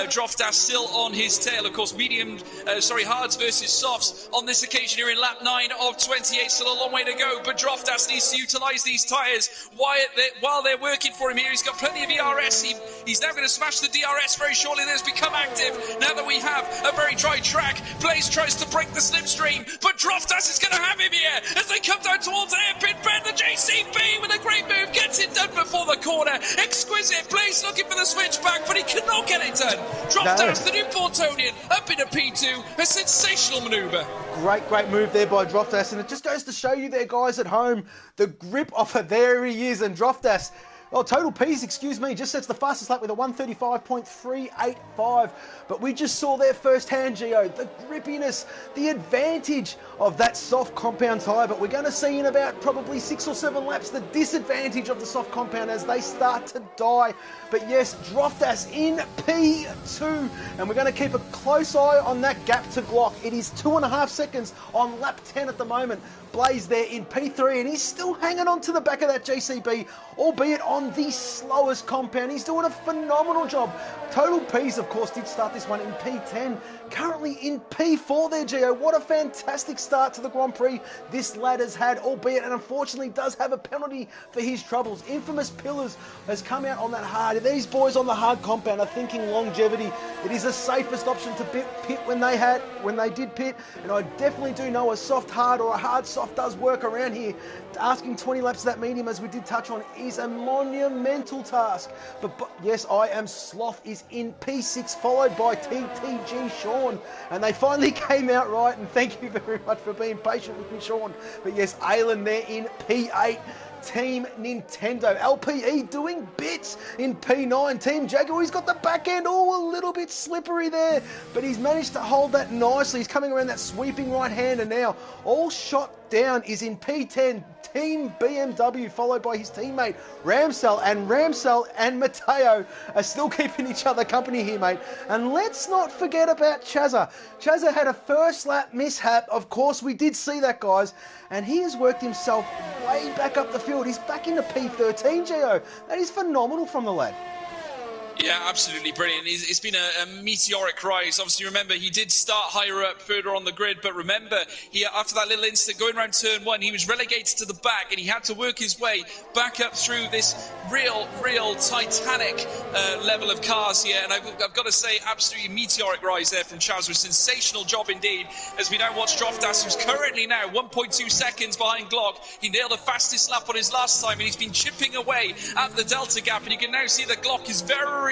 Droftas still on his tail. Of course, hards versus softs on this occasion here in lap 9 of 28. Still a long way to go, but Droftas needs to utilise these tyres while they're working for him here. He's got plenty of ERS. He's now going to smash the DRS very shortly. That's become active now that we have a very dry track. Blaze tries to break the slipstream, but Droftas is going to have him here as they come down towards the hairpin bend. The JCB with a great move gets it done before the corner. Exquisite. Blaze looking for the switchback, but he cannot get it done. Droftas, the new Portonian, up into P2. A sensational manoeuvre. Great move there by Droftas, and it just goes to show you there, guys at home, the grip of it. There he is, and Droftas, total P's, excuse me, just sets the fastest lap with a 1:35.385. But we just saw there firsthand, Gio, the grippiness, the advantage of that soft compound tyre. But we're going to see in about probably 6 or 7 laps the disadvantage of the soft compound as they start to die. But yes, Droftas in P2, and we're going to keep a close eye on that gap to Glock. It is 2.5 seconds on lap 10 at the moment. Blaze there in P3, and he's still hanging on to the back of that GCB, albeit on on the slowest compound. He's doing a phenomenal job. Total P's, of course, did start this one in P10. Currently in P4 there, Gio. What a fantastic start to the Grand Prix this lad has had, albeit and unfortunately does have a penalty for his troubles. Infamous Pillars has come out on that hard. These boys on the hard compound are thinking longevity. It is the safest option to pit when they did pit, and I definitely do know a soft hard or a hard soft does work around here. Asking 20 laps of that medium, as we did touch on, is a monumental task. But yes, I am Sloth is in P6, followed by TTG Sean, and they finally came out right, and thank you very much for being patient with me, Sean. But yes, Aylin there in P8. Team Nintendo. LPE doing bits in P9. Team Jaguar, he's got the back end all a little bit slippery there, but he's managed to hold that nicely. He's coming around that sweeping right-hander now. All shot down is in P10. Team BMW, followed by his teammate Ramsell and Matteo are still keeping each other company here, mate. And let's not forget about Chazza. Chazza had a first lap mishap. Of course, we did see that, guys. And he has worked himself way back up the field. He's back into P13, Gio. That is phenomenal from the lad. Yeah, absolutely brilliant. It's been a meteoric rise. Obviously, remember, he did start higher up, further on the grid, but remember, after that little incident going around turn 1, he was relegated to the back, and he had to work his way back up through this real titanic level of cars here. And I've got to say, absolutely meteoric rise there from Chaz. A sensational job indeed, as we now watch Droftas, who's currently now 1.2 seconds behind Glock. He nailed the fastest lap on his last time, and he's been chipping away at the delta gap, and you can now see that Glock is very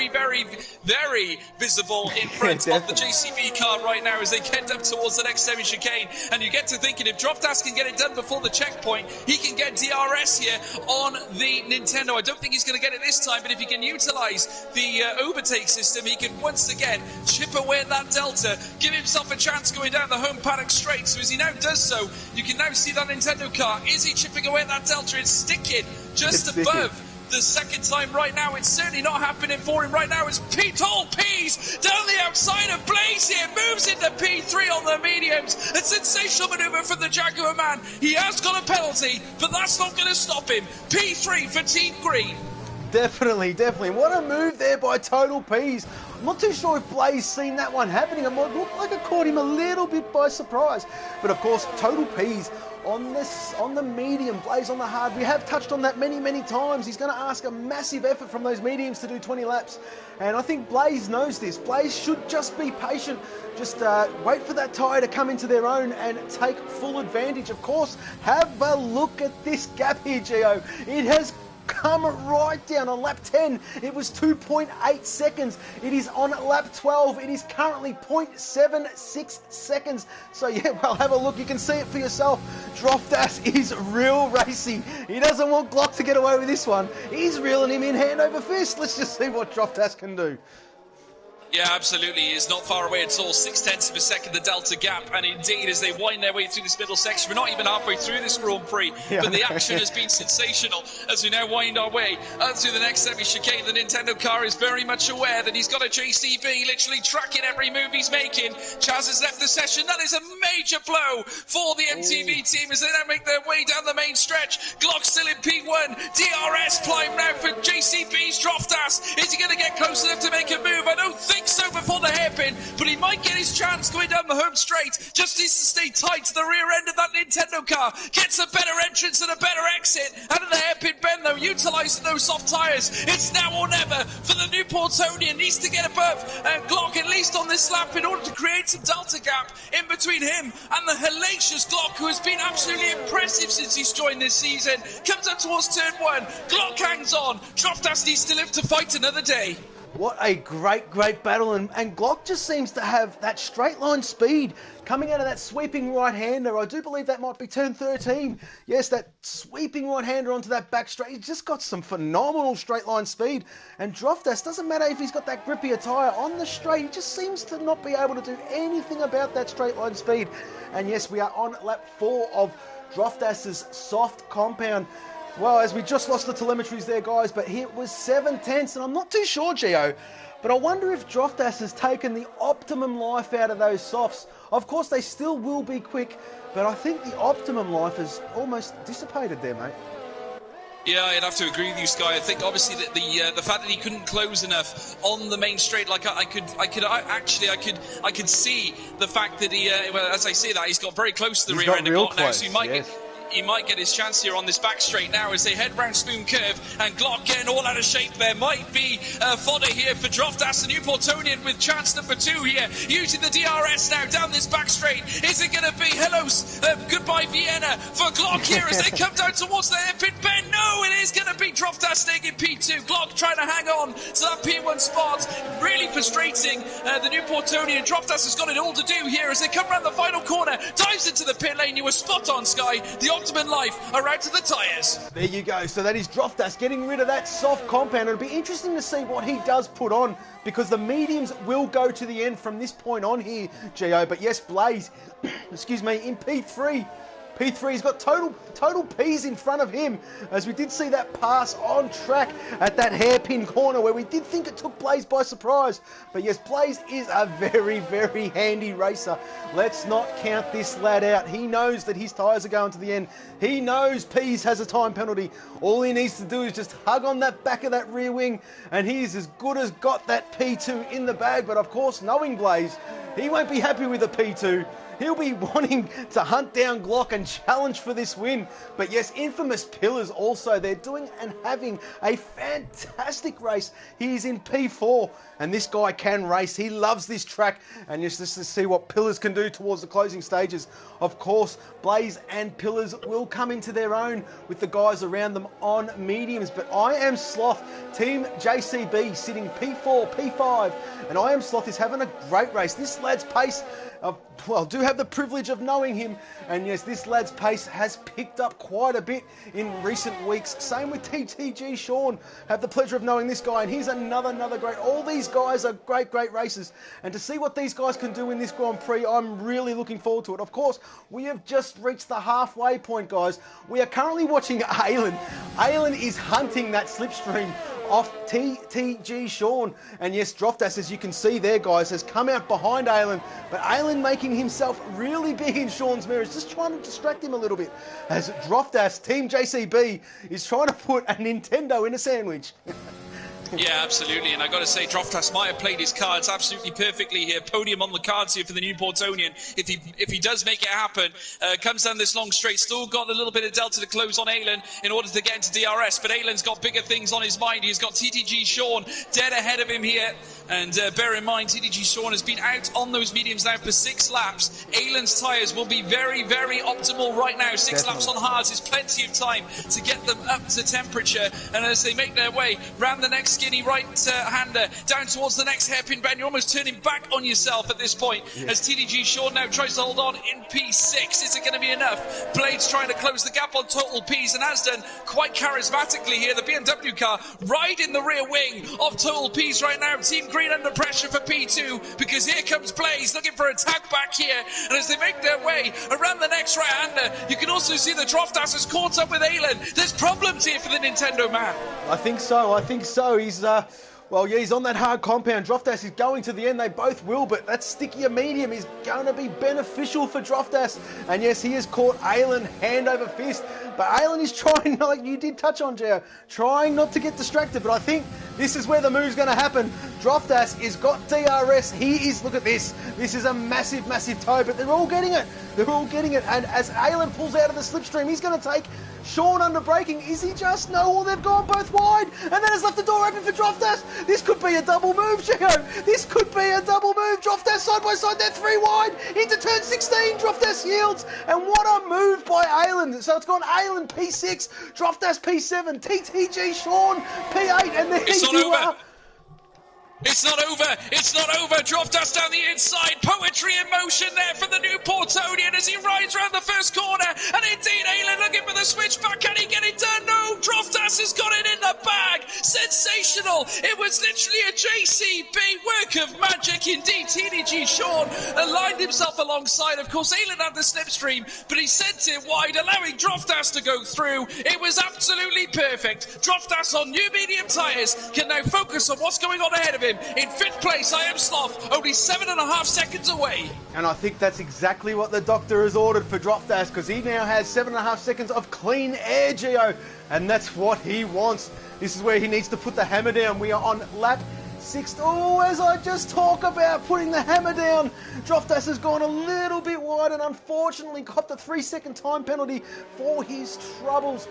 visible in front of the JCB car right now as they get up towards the next semi-chicane. And you get to thinking, if Droftas can get it done before the checkpoint, he can get DRS here on the Nintendo. I don't think he's going to get it this time, but if he can utilise the overtake system, he can once again chip away at that delta, give himself a chance going down the home paddock straight. So as he now does so, you can now see that Nintendo car. Is he chipping away at that delta? It's sticking just above the second time right now. It's certainly not happening for him right now. It's Total P's down the outside of Blaze here, moves into P3 on the mediums. A sensational manoeuvre from the Jaguar man. He has got a penalty, but that's not going to stop him. P3 for Team Green. Definitely. What a move there by Total P's. I'm not too sure if Blaze seen that one happening. It might look like it caught him a little bit by surprise. But of course, Total P's on the medium, Blaze on the hard. We have touched on that many times. He's going to ask a massive effort from those mediums to do 20 laps. And I think Blaze knows this. Blaze should just be patient. Just wait for that tyre to come into their own and take full advantage. Of course, have a look at this gap here, Gio. It has come right down. On lap 10 it was 2.8 seconds. It is on lap 12, it is currently 0.76 seconds. So yeah, well, have a look, you can see it for yourself. Droftas is real racy. He doesn't want Glock to get away with this one. He's reeling him in hand over fist. Let's just see what Droftas can do. Yeah, absolutely. He's not far away at all. 0.6 of a second, the delta gap. And indeed, as they wind their way through this middle section, we're not even halfway through this Grand Prix, but the action has been sensational as we now wind our way through the next semi-chicane. The Nintendo car is very much aware that he's got a JCB literally tracking every move he's making. Chaz has left the session. That is a major blow for the MTV team as they now make their way down the main stretch. Glock still in P1. DRS climb now for JCB's Droftas. Is he going to get close enough to make a move? I don't think so before the hairpin, but he might get his chance going down the home straight. Just needs to stay tight to the rear end of that Nintendo car. Gets a better entrance and a better exit out of the hairpin bend though, utilising those soft tyres. It's now or never for the Newportonian. Needs to get above Glock at least on this lap in order to create some delta gap in between him and the hellacious Glock, who has been absolutely impressive since he's joined this season. Comes up towards turn 1. Glock hangs on. Droftas needs to live to fight another day. What a great battle, and Glock just seems to have that straight line speed coming out of that sweeping right-hander. I do believe that might be turn 13. Yes, that sweeping right-hander onto that back straight. He's just got some phenomenal straight line speed, and Droftas, doesn't matter if he's got that grippier tyre on the straight, he just seems to not be able to do anything about that straight line speed. And yes, we are on lap 4 of Droftas's soft compound. Well, as we just lost the telemetries there, guys, but it was 7/10, and I'm not too sure, Gio, but I wonder if Droftas has taken the optimum life out of those softs. Of course, they still will be quick, but I think the optimum life has almost dissipated there, mate. Yeah, I'd have to agree with you, Sky. I think obviously that the fact that he couldn't close enough on the main straight, like I could see the fact that he, well, as I say that, he's got very close to the rear end of Glock now, so he might get his chance here on this back straight now as they head round Spoon Curve, and Glock getting all out of shape there. Might be fodder here for Droftas, the Newportonian, with chance number 2 here, using the DRS now down this back straight. Is it going to be goodbye Vienna for Glock here as they come down towards the hairpin bend? No, it is going to be Droftas staying in P2. Glock trying to hang on to that P1 spot. Really frustrating the Newportonian. Droftas has got it all to do here as they come around the final corner, dives into the pit lane. You were spot on, Sky. The Optimum Life are out to the tyres. There you go. So that is Droftas getting rid of that soft compound. It'll be interesting to see what he does put on, because the mediums will go to the end from this point on here, Gio. But yes, Blaze, excuse me, in P3. P3's got total P's in front of him, as we did see that pass on track at that hairpin corner where we did think it took Blaze by surprise. But yes, Blaze is a very, very handy racer. Let's not count this lad out. He knows that his tyres are going to the end. He knows P's has a time penalty. All he needs to do is just hug on that back of that rear wing, and he's as good as got that P2 in the bag. But of course, knowing Blaze, he won't be happy with a P2. He'll be wanting to hunt down Glock and challenge for this win. But yes, Infamous Pillars also, they're doing and having a fantastic race. He's in P4, and this guy can race. He loves this track, and just to see what Pillars can do towards the closing stages. Of course, Blaze and Pillars will come into their own with the guys around them on mediums. But I Am Sloth, Team JCB, sitting P4, P5, and I Am Sloth is having a great race. This lad's pace, well, do have the privilege of knowing him, and yes, this lad's pace has picked up quite a bit in recent weeks. Same with TTG Sean, have the pleasure of knowing this guy, and he's another great. All these guys are great racers, and to see what these guys can do in this Grand Prix, I'm really looking forward to it. Of course, we have just reached the halfway point, guys. We are currently watching Aylin. Aylin is hunting that slipstream off TTG Sean, and yes, Droftas, as you can see there, guys, has come out behind Aylin, but Aylin making himself really big in Sean's mirrors, just trying to distract him a little bit, as Droftas, Team JCB, is trying to put a Nintendo in a sandwich. Yeah, absolutely. And I got to say, Droftas might have played his cards absolutely perfectly here. Podium on the cards here for the Newportonian. If he does make it happen, comes down this long straight, still got a little bit of delta to close on Aylin in order to get into DRS. But Aylin's got bigger things on his mind. He's got TTG Sean dead ahead of him here. And bear in mind, TTG Sean has been out on those mediums now for 6 laps. Aylin's tyres will be very, very optimal right now. 6 laps on hards is plenty of time to get them up to temperature. And as they make their way round the next skinny right-hander down towards the next hairpin bend, you're almost turning back on yourself at this point, as TTG Sean now tries to hold on in P6. Is it going to be enough? Blades trying to close the gap on Total P's, and has done quite charismatically here. The BMW car right in the rear wing of Total P's right now. Team Green under pressure for P2, because here comes Blaze looking for a tag back here, and as they make their way around the next right-hander, you can also see the Droftas has caught up with Aylin. There's problems here for the Nintendo man. I think so. He's well, yeah, he's on that hard compound. Droftas is going to the end. They both will, but that stickier medium is going to be beneficial for Droftas. And yes, he has caught Aylin hand over fist. But Aylin is trying, like you did touch on, Gio, trying not to get distracted. But I think this is where the move's going to happen. Droftas has got DRS. He is, look at this. This is a massive toe, but they're all getting it. And as Aylin pulls out of the slipstream, he's going to take Sean under braking. Is he just? No, well, they've gone both wide. And that has left the door open for Droftas. This could be a double move, Gio. This could be a double move. Droftas side by side. They're 3 wide. Into turn 16. Droftas yields. And what a move by Aylin. So it's gone Aylin P6, Droftas P7, TTG Sean P8. And there you are. It's not over. Droftas down the inside. Poetry in motion there for the Newportonian as he rides around the first corner. And indeed, Aylin looking for the switchback. Can he get it done? No, Droftas has got it in the bag. Sensational. It was literally a JCB work of magic indeed. TDG Sean aligned himself alongside. Of course, Aylin had the slipstream, but he sent it wide, allowing Droftas to go through. It was absolutely perfect. Droftas on new medium tyres can now focus on what's going on ahead of him. In 5th place, I Am Sloth, only 7.5 seconds away. And I think that's exactly what the doctor has ordered for Droftas, because he now has 7.5 seconds of clean air, Gio. And that's what he wants. This is where he needs to put the hammer down. We are on lap 6. Oh, as I just talk about putting the hammer down, Droftas has gone a little bit wide and unfortunately got the 3-second time penalty for his troubles.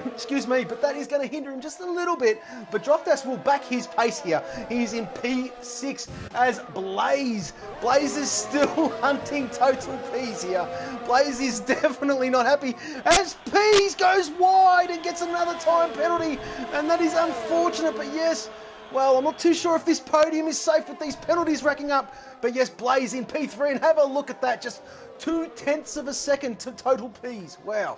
Excuse me, but that is going to hinder him just a little bit. But Droftas will back his pace here. He's in P6 as Blaze. Blaze is still hunting total P's here. Blaze is definitely not happy as P's goes wide and gets another time penalty. And that is unfortunate, but yes, well, I'm not too sure if this podium is safe with these penalties racking up. But yes, Blaze in P3, and have a look at that. Just 0.2 of a second to total P's. Wow.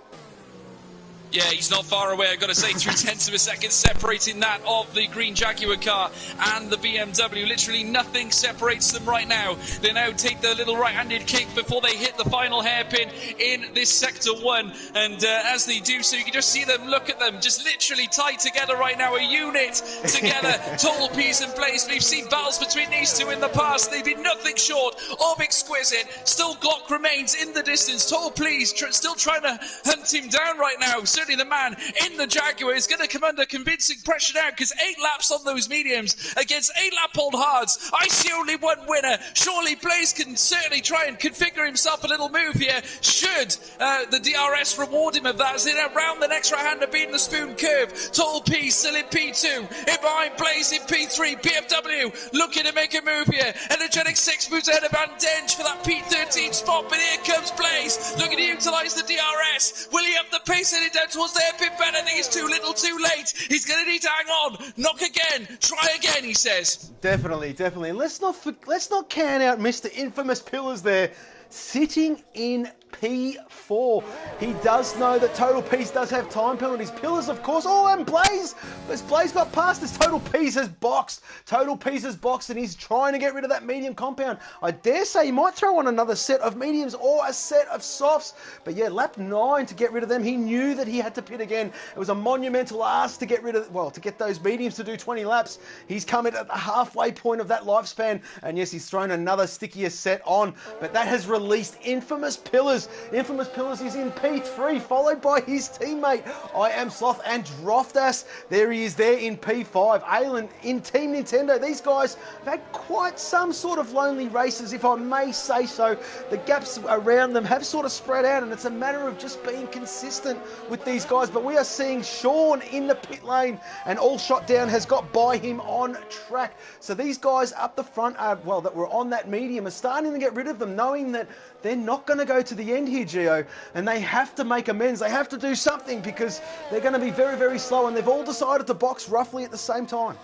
Yeah, he's not far away. I've got to say, 0.3 of a second separating that of the green Jaguar car and the BMW. Literally nothing separates them right now. They now take the little right-handed kick before they hit the final hairpin in this Sector 1. And as they do so, you can just see them, look at them, just literally tied together right now, a unit together. Total Peace and Blaze. We've seen battles between these two in the past. They've been nothing short of exquisite. Still Glock remains in the distance. Total Please still trying to hunt him down right now. Certainly the man in the Jaguar is going to come under convincing pressure now, because 8 laps on those mediums against 8 lap old hards. I see only one winner. Surely Blaze can certainly try and configure himself a little move here. Should the DRS reward him of that, as they now round the next right-hander beating the spoon curve. Total P still in P2. In behind Blaze in P3. BMW looking to make a move here. Energetic 6 moves ahead of Van Dench for that P13 spot, but here comes Blaze looking to utilise the DRS. Will he up the pace heading down towards the hairpin bend? I think it's too little too late. He's going to need to hang on. Knock again. Try again, he says. Definitely, definitely. And let's not count out Mr. Infamous Pillars there, sitting in P4. He does know that Total Peace does have time penalties. Pillars, of course. Oh, and Blaze. As Blaze got past this, Total Peace has boxed. Total Peace has boxed, and he's trying to get rid of that medium compound. I dare say he might throw on another set of mediums or a set of softs. But yeah, lap 9 to get rid of them. He knew that he had to pit again. It was a monumental ask to get rid of, well, to get those mediums to do 20 laps. He's come in at the halfway point of that lifespan. And yes, he's thrown another stickier set on. But that has released Infamous Pillars. Infamous Pillars is in P3, followed by his teammate, I Am Sloth and Droftas. There he is there in P5. Aylin in Team Nintendo. These guys have had quite some sort of lonely races, if I may say so. The gaps around them have sort of spread out, and it's a matter of just being consistent with these guys. But we are seeing Sean in the pit lane, and All Shot Down has got by him on track. So these guys up the front, well, that were on that medium, are starting to get rid of them, knowing that they're not going to go to the end here, Gio, and they have to make amends. They have to do something, because they're going to be very, very slow, and they've all decided to box roughly at the same time.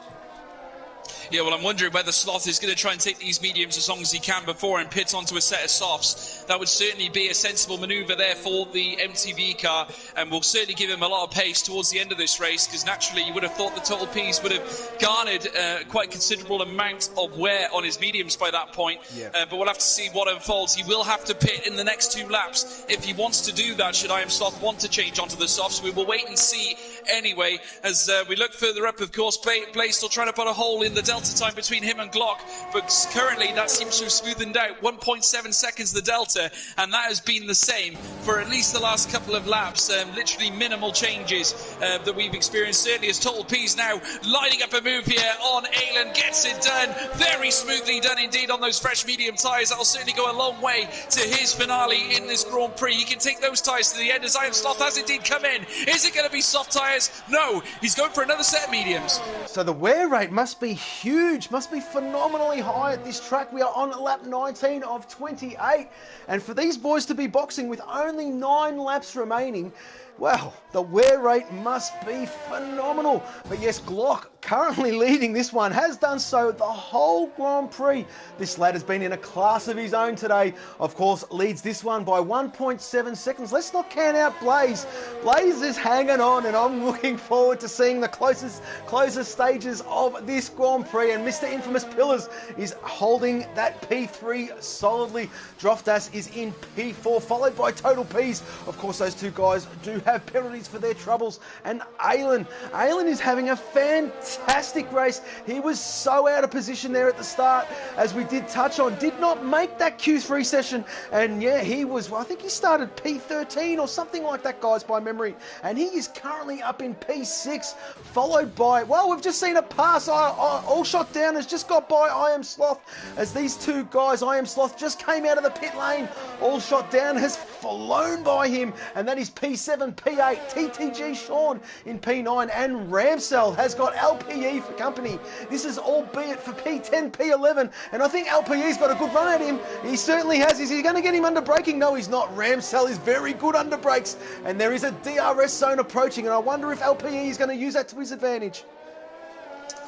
Yeah, well, I'm wondering whether Sloth is going to try and take these mediums as long as he can before and pit onto a set of softs. That would certainly be a sensible manoeuvre there for the MTV car, and will certainly give him a lot of pace towards the end of this race, because naturally you would have thought the Total Peace would have garnered quite a considerable amount of wear on his mediums by that point. Yeah. But we'll have to see what unfolds. He will have to pit in the next 2 laps if he wants to do that, should I Am Sloth want to change onto the softs. We will wait and see anyway. As we look further up, of course, Blaze still trying to put a hole in the delta time between him and Glock, but currently that seems to have smoothened out. 1.7 seconds the delta, and that has been the same for at least the last couple of laps. Literally minimal changes that we've experienced. Certainly as Total Peace now lining up a move here on Aylin, gets it done very smoothly done indeed on those fresh medium tyres. That'll certainly go a long way to his finale in this Grand Prix. He can take those tyres to the end, as I Am Sloth has indeed come in. Is it going to be soft tyres? No, he's going for another set of mediums. So the wear rate must be huge, must be phenomenally high at this track. We are on lap 19 of 28, and for these boys to be boxing with only 9 laps remaining, well, the wear rate must be phenomenal. But yes, Glock, currently leading this one, has done so the whole Grand Prix. This lad has been in a class of his own today. Of course, leads this one by 1.7 seconds. Let's not count out Blaze. Blaze is hanging on, and I'm looking forward to seeing the closest stages of this Grand Prix. And Mr. Infamous Pillars is holding that P3 solidly. Droftas is in P4, followed by Total Peace. Of course, those two guys do have penalties for their troubles. And Aylin is having a fantastic race. He was so out of position there at the start, as we did touch on. Did not make that Q3 session. And yeah, he was, well, I think he started P13 or something like that, guys, by memory. memory. And he is currently up in P6, followed by, well, we've just seen a pass. All Shot Down has just got by I Am Sloth, as these two guys, I Am Sloth, just came out of the pit lane. All Shot Down has flown by him, and that is P7, P8, TTG Sean in P9, and Ramsell has got LPE for company. This is albeit for P10, P11, and I think LPE's got a good run at him. He certainly has. Is he going to get him under braking? No, he's not. Ramsell is very good under brakes, and there is a DRS zone approaching, and I wonder if LPE is going to use that to his advantage.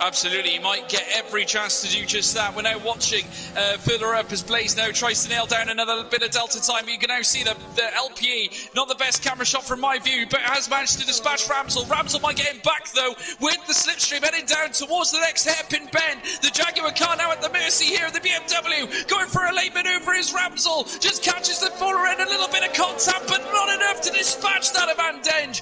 Absolutely, he might get every chance to do just that. We're now watching further up as Blaze now tries to nail down another bit of delta time. You can now see the LPE, not the best camera shot from my view, but has managed to dispatch Ramsell. Ramsell might get him back though, with the slipstream heading down towards the next hairpin bend. The Jaguar car now at the mercy here of the BMW. Going for a late manoeuvre is Ramsell. Just catches the forward end, a little bit of contact, but not enough to dispatch that of LPE,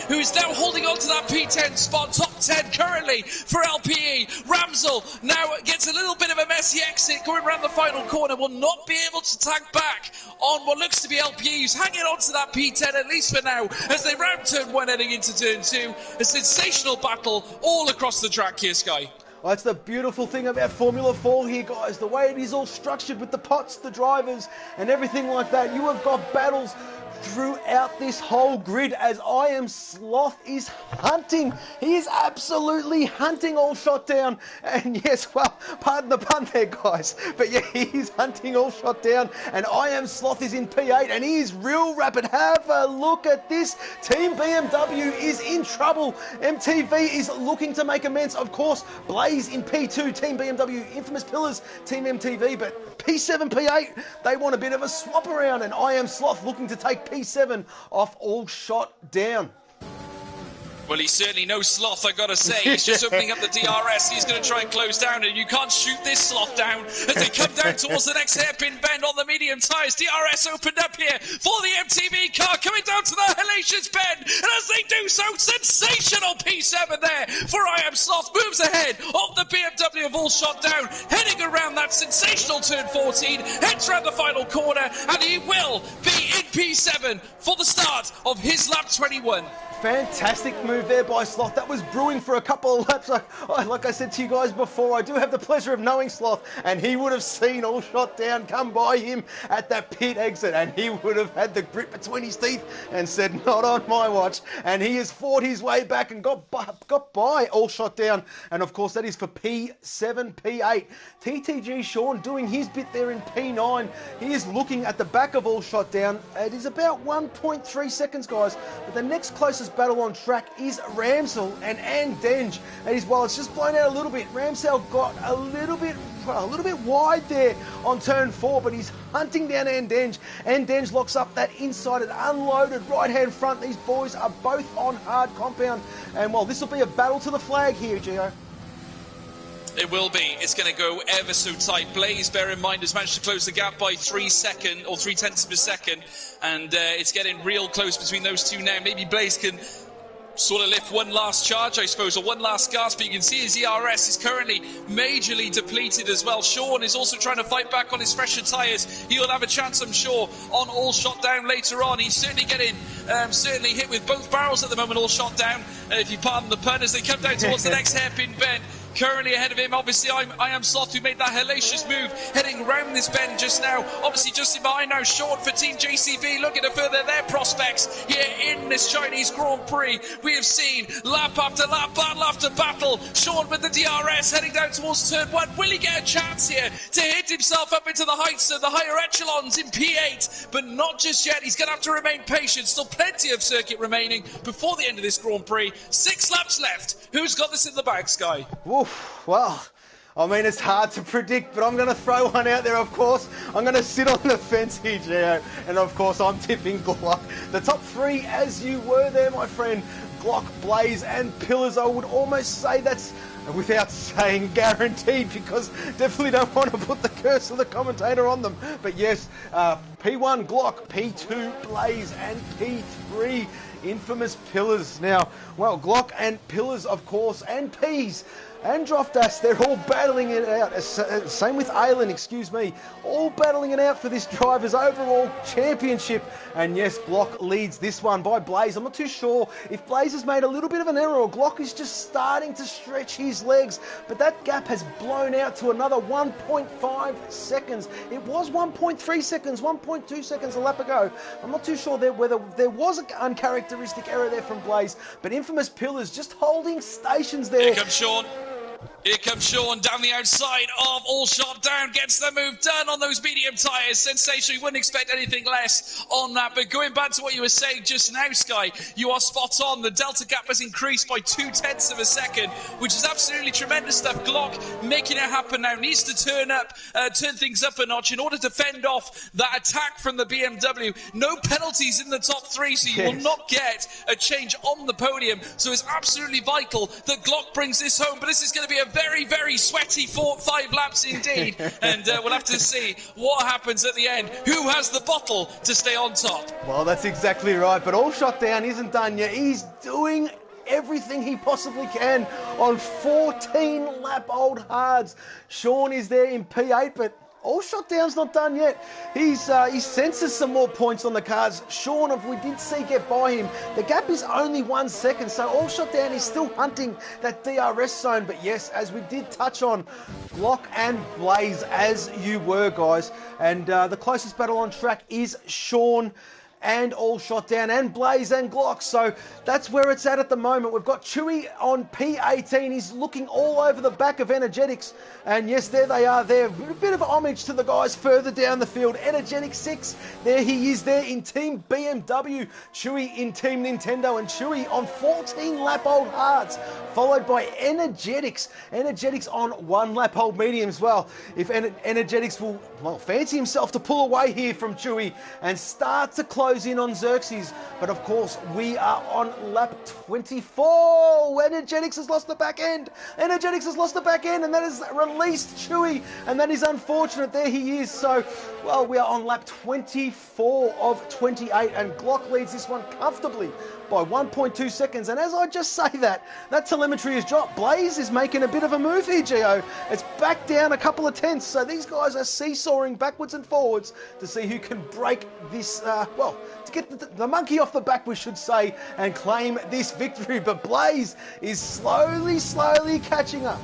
who is now holding on to that P10 spot, top 10 currently for LPE. Ramsell now gets a little bit of a messy exit going around the final corner, will not be able to tag back on what looks to be LPE, who's hanging on to that P10 at least for now as they round turn 1 heading into turn 2. A sensational battle all across the track here, Sky. Well, that's the beautiful thing about Formula 4 here, guys. The way it is all structured with the pots, the drivers, and everything like that. You have got battles throughout this whole grid as I Am Sloth is hunting. He is absolutely hunting All Shot Down. And yes, well, pardon the pun there, guys. But yeah, he is hunting All Shot Down. And I Am Sloth is in P8 and he is real rapid. Have a look at this. Team BMW is in trouble. MTV is looking to make amends. Of course, Blaze in P2, Team BMW, Infamous Pillars, Team MTV. But P7, P8, they want a bit of a swap around. And I Am Sloth looking to take P7 off All Shot Down. Well, he's certainly no sloth, I gotta say. He's just opening up the DRS. He's going to try and close down, and you can't shoot this sloth down as they come down towards the next hairpin bend on the medium tyres. DRS opened up here for the MTV car, coming down to the hellacious bend, and as they do so, sensational P7 there for I Am Sloth. Moves ahead of the BMW of All Shot Down, heading around that sensational turn 14, heads around the final corner, and he will be in P7 for the start of his lap 21. Fantastic move there by Sloth. That was brewing for a couple of laps. Like I said to you guys before, I do have the pleasure of knowing Sloth, and he would have seen All Shot Down come by him at that pit exit, and he would have had the grit between his teeth and said, not on my watch. And he has fought his way back and got by All Shot Down. And of course, that is for P7, P8. TTG Sean doing his bit there in P9. He is looking at the back of All Shot Down. It is about 1.3 seconds, guys. But the next closest battle on track is Ramsell and Andenge. Well, it's just blown out a little bit. Ramsell got a little bit wide there on turn 4, but he's hunting down Andenge. Andenge locks up that inside and unloaded right-hand front. These boys are both on hard compound. And well, this will be a battle to the flag here, Gio. It will be. It's going to go ever so tight. Blaze, bear in mind, has managed to close the gap by 3 seconds or 0.3 of a second, and it's getting real close between those two now. Maybe Blaze can sort of lift one last charge, I suppose, or one last gasp, but you can see his ERS is currently majorly depleted as well. Sean is also trying to fight back on his fresher tyres. He'll have a chance, I'm sure, on All Shot Down later on. He's certainly getting certainly hit with both barrels at the moment, All Shot Down, if you pardon the pun, as they come down towards the next hairpin bend. Currently ahead of him, obviously, I Am Sloth, who made that hellacious move, heading round this bend just now. Obviously, just in behind now, Sean for Team JCB, looking to further their prospects here in this Chinese Grand Prix. We have seen lap after lap, battle after battle. Sean with the DRS heading down towards turn 1. Will he get a chance here to hit himself up into the heights of the higher echelons in P8? But not just yet. He's going to have to remain patient. Still plenty of circuit remaining before the end of this Grand Prix. 6 laps left. Who's got this in the bag, Sky? Oof, well, I mean, it's hard to predict, but I'm going to throw one out there, of course. I'm going to sit on the fence here, Gio, and of course I'm tipping Glock. The top 3, as you were there, my friend, Glock, Blaze and Pillars. I would almost say that's, without saying guaranteed, because definitely don't want to put the curse of the commentator on them. But yes, P1 Glock, P2 Blaze, and P3 Infamous Pillars. Now, well, Glock and Pillars, of course, and P's and Droftas, they're all battling it out. Same with Aylin, excuse me. All battling it out for this driver's overall championship. And yes, Glock leads this one by Blaze. I'm not too sure if Blaze has made a little bit of an error or Glock is just starting to stretch his legs. But that gap has blown out to another 1.5 seconds. It was 1.3 seconds, 1.2 seconds a lap ago. I'm not too sure whether there was an uncharacteristic error there from Blaze. But Infamous Pillars just holding stations there. Here comes Sean. Here comes Sean down the outside of All Shot Down, gets the move done on those medium tyres. Sensational, you wouldn't expect anything less on that. But going back to what you were saying just now, Sky, you are spot on. The delta gap has increased by 0.2 of a second, which is absolutely tremendous stuff. Glock making it happen now, needs to turn things up a notch in order to fend off that attack from the BMW. No penalties in the top three, so you will not get a change on the podium. So it's absolutely vital that Glock brings this home. But this is going to be a very, very sweaty 4-5 laps indeed. And we'll have to see what happens at the end. Who has the bottle to stay on top? Well, that's exactly right. But All Shot Down isn't done yet. He's doing everything he possibly can on 14 lap old hards. Sean is there in P8, but All Shot Down's not done yet. He senses some more points on the cards. Sean, if we did see get by him, the gap is only 1 second, so All Shot Down is still hunting that DRS zone. But yes, as we did touch on, Glock and Blaze, as you were, guys. And the closest battle on track is Sean and All Shot Down and Blaze and Glock. So that's where it's at the moment. We've got Chewy on P18. He's looking all over the back of Energetics. And yes, there they are there. A bit of homage to the guys further down the field. Energetic 6, there he is there in Team BMW. Chewy in Team Nintendo, and Chewy on 14 lap old hards, followed by Energetics. Energetics on 1 lap old mediums. Well, if Energetics will fancy himself to pull away here from Chewy and start to close in on Xerxes. But of course, we are on lap 24. Energetics has lost the back end. Energetics has lost the back end, and that has released Chewy, and that is unfortunate. There he is. So, well, we are on lap 24 of 28, and Glock leads this one comfortably by 1.2 seconds. And as I just say that telemetry has dropped. Blaze is making a bit of a move here, Gio. It's back down a couple of tenths. So these guys are seesawing backwards and forwards to see who can break this, to get the monkey off the back, we should say, and claim this victory. But Blaze is slowly catching up.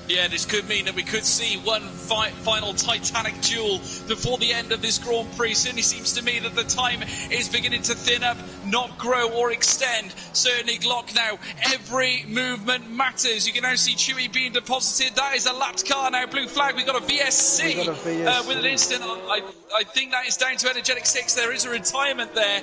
Yeah, this could mean that we could see one final titanic duel before the end of this Grand Prix. Certainly seems to me that the time is beginning to thin up, not grow or extend. Certainly Glock now, every movement matters. You can now see Chewy being deposited. That is a lapped car now, blue flag. We've got a VSC, with an instant. I think that is down to Energetic 6. There is a retirement there.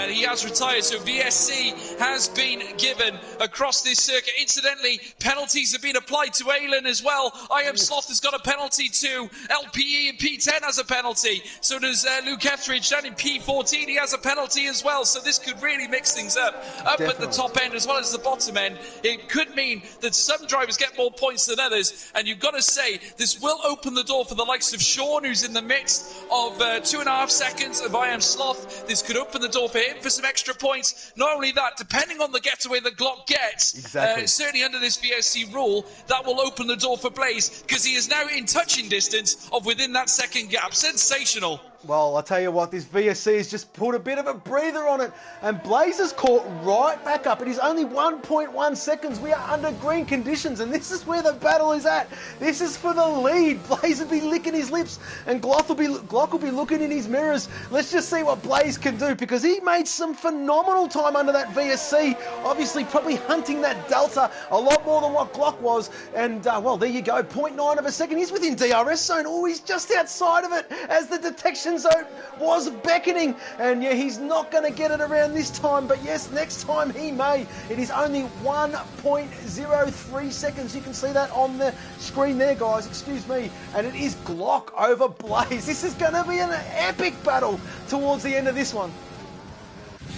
He has retired, so VSC has been given across this circuit. Incidentally, penalties have been applied to Aylin as well. I Am Sloth has got a penalty too. LPE in P10 has a penalty. So does Luke Etheridge down in P14. He has a penalty as well. So this could really mix things up. Definitely. At the top end as well as the bottom end. It could mean that some drivers get more points than others. And you've got to say, this will open the door for the likes of Sean, who's in the midst of 2.5 seconds of I Am Sloth. This could open the door for him for some extra points. Not only that, depending on the getaway that Glock gets, certainly under this VSC rule, that will open the door for Blaze, because he is now in touching distance of within that second gap. Sensational. Well, I'll tell you what, this VSC has just put a bit of a breather on it, and Blaze has caught right back up. It is only 1.1 seconds. We are under green conditions, and this is where the battle is at. This is for the lead. Blaze will be licking his lips, and Glock will be looking in his mirrors. Let's just see what Blaze can do, because he made some phenomenal time under that VSC. Obviously, probably hunting that delta a lot more than what Glock was. And, well, there you go, 0.9 of a second. He's within DRS zone. Oh, he's just outside of it as the detection zone was beckoning. And, yeah, he's not going to get it around this time. But, yes, next time he may. It is only 1.03 seconds. You can see that on the screen there, guys. Excuse me. And it is Glock over Blaze. This is going to be an epic battle towards the end of this one.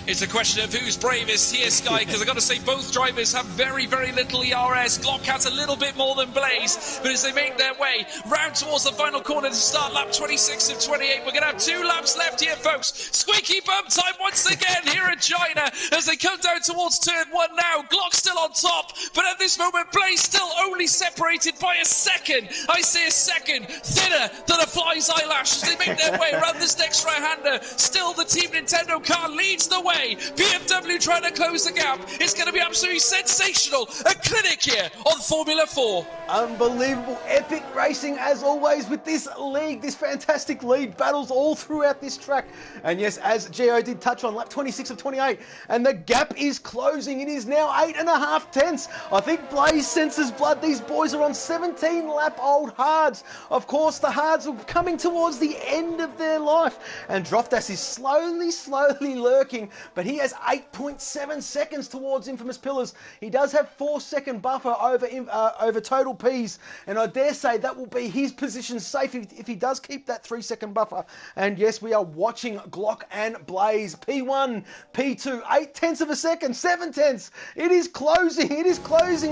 It's a question of who's bravest here, Sky, because I've got to say both drivers have very, very little ERS. Glock has a little bit more than Blaze, but as they make their way round towards the final corner to start lap 26 of 28, we're going to have 2 laps left here, folks. Squeaky bump time once again here at China as they come down towards turn 1 now. Glock still on top, but at this moment, Blaze still only separated by a second. I say a second, thinner than a fly's eyelash as they make their way around this next right-hander. Still, the Team Nintendo car leads the way. BMW trying to close the gap. It's going to be absolutely sensational. A clinic here on Formula 4. Unbelievable, epic racing as always with this league, this fantastic lead battles all throughout this track. And yes, as Gio did touch on, lap 26 of 28, and the gap is closing. It is now 8.5 tenths. I think Blaze senses blood. These boys are on 17-lap-old hards. Of course, the hards are coming towards the end of their life, and Droftas is slowly lurking, but he has 8.7 seconds towards Infamous Pillars. He does have 4-second buffer over Total P's, and I dare say that will be his position safe if he does keep that 3-second buffer. And yes, we are watching Glock and Blaze. P1, P2, 8 tenths of a second, 7 tenths. It is closing.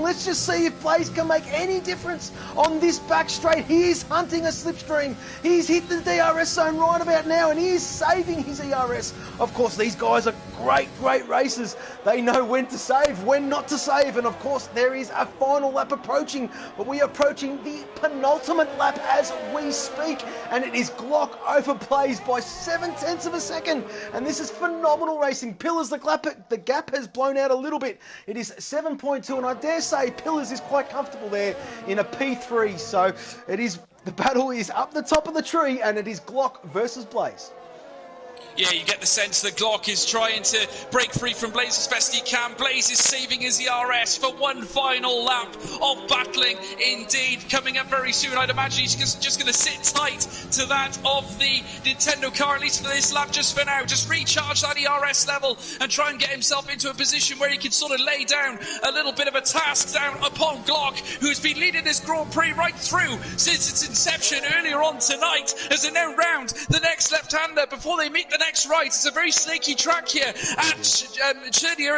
Let's just see if Blaze can make any difference on this back straight. He is hunting a slipstream. He's hit the DRS zone right about now, and he is saving his ERS. Of course, these guys are great racers. They know when to save, when not to save, and of course there is a final lap approaching, but we are approaching the penultimate lap as we speak, and it is Glock over Blaze by 7 tenths of a second, and this is phenomenal racing. Pillars, the gap has blown out a little bit. It is 7.2, and I dare say Pillars is quite comfortable there in a P3, so the battle is up the top of the tree, and it is Glock versus Blaze. Yeah, you get the sense that Glock is trying to break free from Blaze as best he can. Blaze is saving his ERS for one final lap of battling indeed. Coming up very soon, I'd imagine he's just going to sit tight to that of the Nintendo car, at least for this lap, just for now. Just recharge that ERS level and try and get himself into a position where he can sort of lay down a little bit of a task down upon Glock, who's been leading this Grand Prix right through since its inception earlier on tonight, as they now round the next left-hander before they meet the next right. It's a very snaky track here at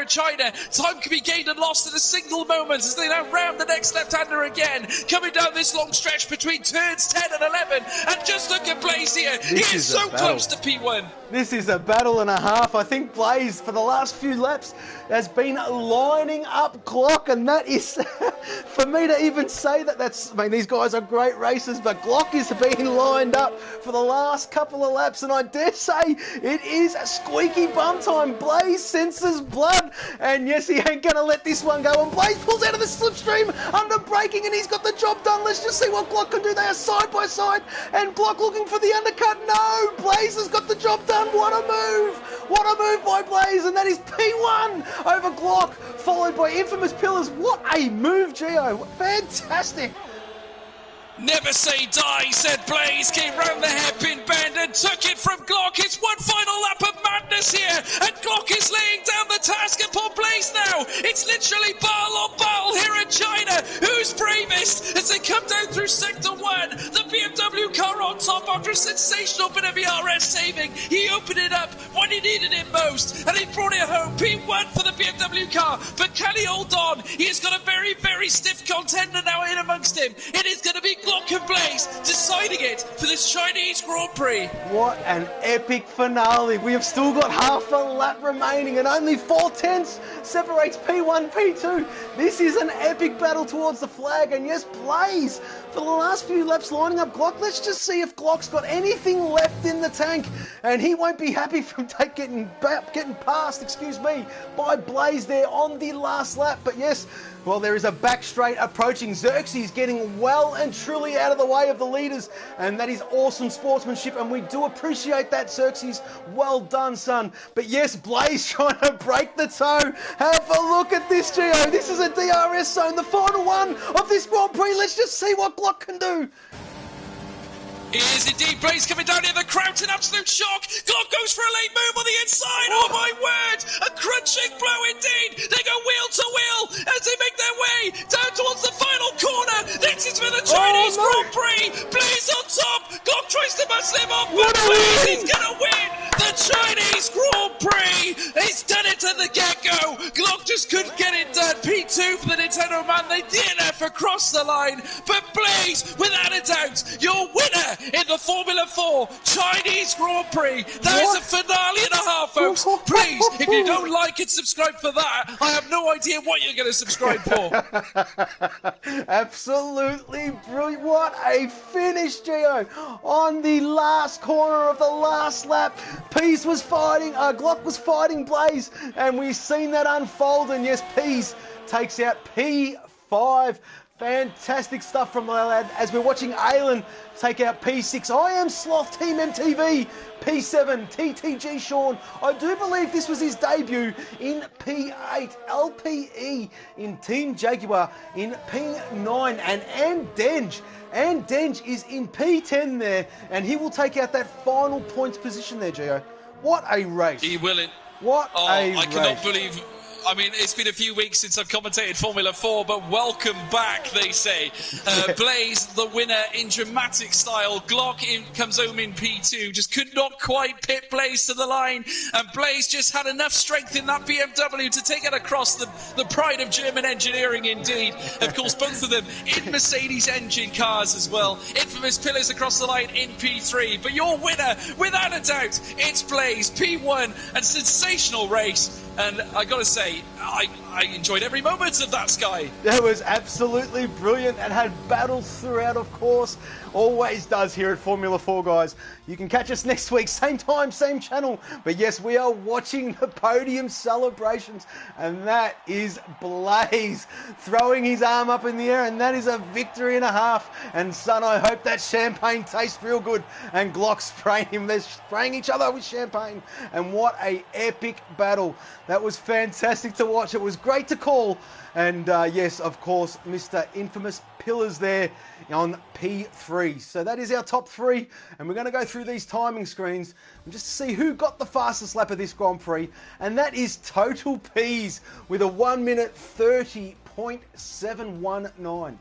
China. Time can be gained and lost in a single moment as they now round the next left-hander again, coming down this long stretch between turns 10 and 11. And just look at Blaze here. He is so close to P1. This is a battle and a half. I think Blaze, for the last few laps, has been lining up Glock, and that is, for me to even say that, I mean, these guys are great racers, but Glock is being lined up for the last couple of laps, and I dare say it is squeaky bum time. Blaze senses blood, and yes, he ain't going to let this one go, and Blaze pulls out of the slipstream under braking, and he's got the job done. Let's just see what Glock can do. They are side by side, and Glock looking for the undercut. No, Blaze has got the job done. What a move! What a move by Blaze, and that is P1 over Glock, followed by Infamous Pillars. What a move, Gio. Fantastic. Never say die, said Blaze, came round the hairpin bend and took it from Glock. It's one final lap of madness here, and Glock is laying down the task upon Blaze now. It's literally battle on battle here in China. Who's bravest as they come down through Sector 1? The BMW car on top after a sensational bit of ERS saving. He opened it up when he needed it most, and he brought it home. P1 for the BMW car, but can he hold on? He has got a very stiff contender now in amongst him. It is going to be Glock and Blaze deciding it for this Chinese Grand Prix. What an epic finale. We have still got half a lap remaining, and only 4 tenths separates P1, P2. This is an epic battle towards the flag, and yes, Blaze, for the last few laps lining up Glock. Let's just see if Glock's got anything left in the tank, and he won't be happy from getting passed, by Blaze there on the last lap. But yes, well, there is a back straight approaching. Xerxes getting well and truly out of the way of the leaders, and that is awesome sportsmanship, and we do appreciate that, Xerxes. Well done, son. But yes, Blaze trying to break the toe. Have a look at this, Gio. This is a DRS zone, the final one of this Grand Prix. Let's just see what Glock can do. It is indeed Blaze coming down here, the crowd's in absolute shock. Glock goes for a late move on the inside. Oh my word, a crunching blow indeed. They go wheel to wheel as they make their way down towards the final corner. This is for the Chinese Grand Prix. Blaze on top. Glock tries to muscle him off, but Blaze is going to win the Chinese Grand Prix. He's it at the get-go. Glock just couldn't get it done. P2 for the Nintendo man. They DNF across the line. But Blaze, without a doubt, your winner in the Formula 4 Chinese Grand Prix. That is a finale and a half, folks. Please, if you don't like it, subscribe for that. I have no idea what you're going to subscribe for. Absolutely brilliant. What a finish, Gio. On the last corner of the last lap, Pease was fighting, Glock was fighting Blaze, and we've seen that unfold, and yes, Pease takes out P5. Fantastic stuff from my lad as we're watching Aylin take out P6. I am Sloth, Team MTV, P7, TTG Sean. I do believe this was his debut in P8, LPE in Team Jaguar in P9, and Denge is in P10 there, and he will take out that final points position there, Gio. What a race. He will it. What a race. I cannot believe... I mean, it's been a few weeks since I've commentated Formula 4, but welcome back, they say. Blaze, the winner in dramatic style. Glock comes home in P2, just could not quite pit Blaze to the line. And Blaze just had enough strength in that BMW to take it across the pride of German engineering, indeed. Of course, both of them in Mercedes engine cars as well. Infamous Pillars across the line in P3. But your winner, without a doubt, it's Blaze, P1, and sensational race. And I got to say, I enjoyed every moment of that, Sky. That was absolutely brilliant and had battles throughout, of course. Always does here at Formula 4, guys. You can catch us next week, same time, same channel. But yes, we are watching the podium celebrations. And that is Blaze throwing his arm up in the air. And that is a victory and a half. And son, I hope that champagne tastes real good. And Glock spraying him. They're spraying each other with champagne. And what a epic battle. That was fantastic to watch. It was great to call. And yes, of course, Mr. Infamous Pillars there on P3. So that is our top three. And we're going to go through these timing screens and just see who got the fastest lap of this Grand Prix. And that is Total Peas with a 1 minute 30.719.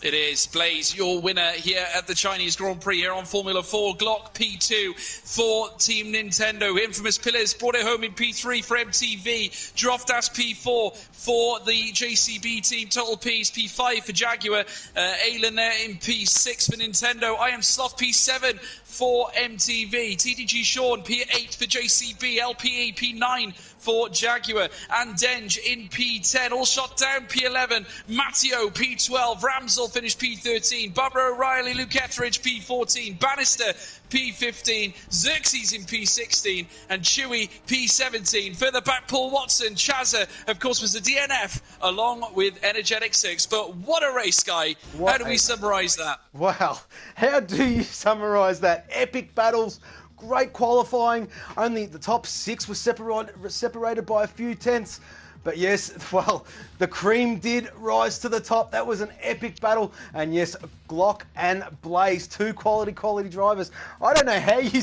It is Blaze, your winner here at the Chinese Grand Prix here on Formula 4. Glock P2 for Team Nintendo. Infamous Pillars brought it home in P3 for MTV. Droftas P4 for the JCB team. Total P's P5 for Jaguar. Aylin there in P6 for Nintendo. I am Sloth P7 for MTV. TTG Sean P8 for JCB. LPE P9 for Jaguar. And Denge in P10. All shot down P11. Matteo P12. Ramsel finished P13. Barbara O'Reilly, Luke Etheridge P14. Bannister P15, Xerxes in P16, and Chewy P17. Further back, Paul Watson, Chazza, of course, was the DNF, along with Energetic 6. But what a race, Guy. How do we summarise that? Wow. How do you summarise that? Epic battles, great qualifying. Only the top six were separated by a few tenths. But yes, well, the cream did rise to the top. That was an epic battle. And yes, Glock and Blaze, two quality drivers. I don't know how you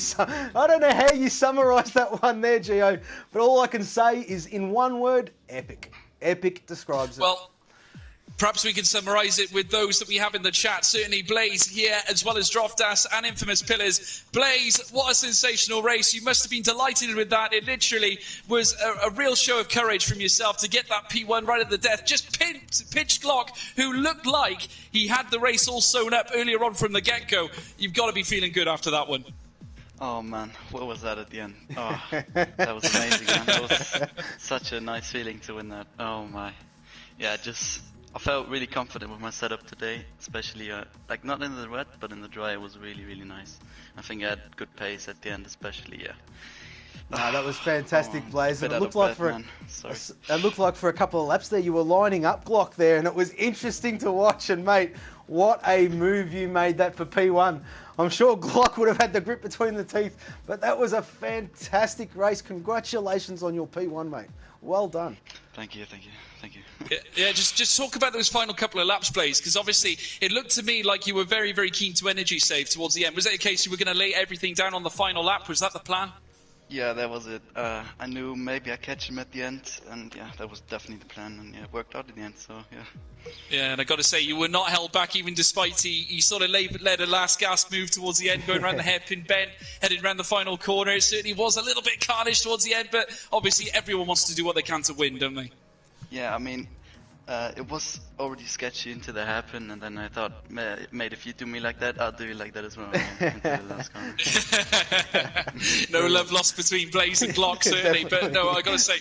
summarise that one there, Gio. But all I can say is in one word, epic. Epic describes it. Well, perhaps we can summarise it with those that we have in the chat. Certainly Blaze here, as well as Droftas and Infamous Pillars. Blaze, what a sensational race. You must have been delighted with that. It literally was a real show of courage from yourself to get that P1 right at the death. Just pitched Glock, who looked like he had the race all sewn up earlier on from the get-go. You've got to be feeling good after that one. Oh man, what was that at the end? Oh, that was amazing, man. That was such a nice feeling to win that. Oh my. Yeah, I felt really confident with my setup today, especially like not in the wet, but in the dry. It was really, really nice. I think I had good pace at the end, especially. Yeah. No, that was fantastic, Blaze. And it looked like for a couple of laps there, you were lining up Glock there, and it was interesting to watch. And mate, what a move you made that for P1. I'm sure Glock would have had the grip between the teeth, but that was a fantastic race. Congratulations on your P1, mate. Well done. Thank you. Yeah, just talk about those final couple of laps, Blaze, because obviously it looked to me like you were very, very keen to energy save towards the end. Was it a case you were going to lay everything down on the final lap? Was that the plan? Yeah, that was it. I knew maybe I catch him at the end, and yeah, that was definitely the plan, and yeah, it worked out in the end. So yeah. Yeah, and I got to say, you were not held back, even despite he sort of led a last gasp move towards the end, going around the hairpin bend, heading around the final corner. It certainly was a little bit carnage towards the end, but obviously everyone wants to do what they can to win, don't they? Yeah, I mean, it was already sketchy into the hairpin, and then I thought, mate, if you do me like that, I'll do you like that as well. Into the last corner. No love lost between Blaze and Glock, certainly, but no, I got to say,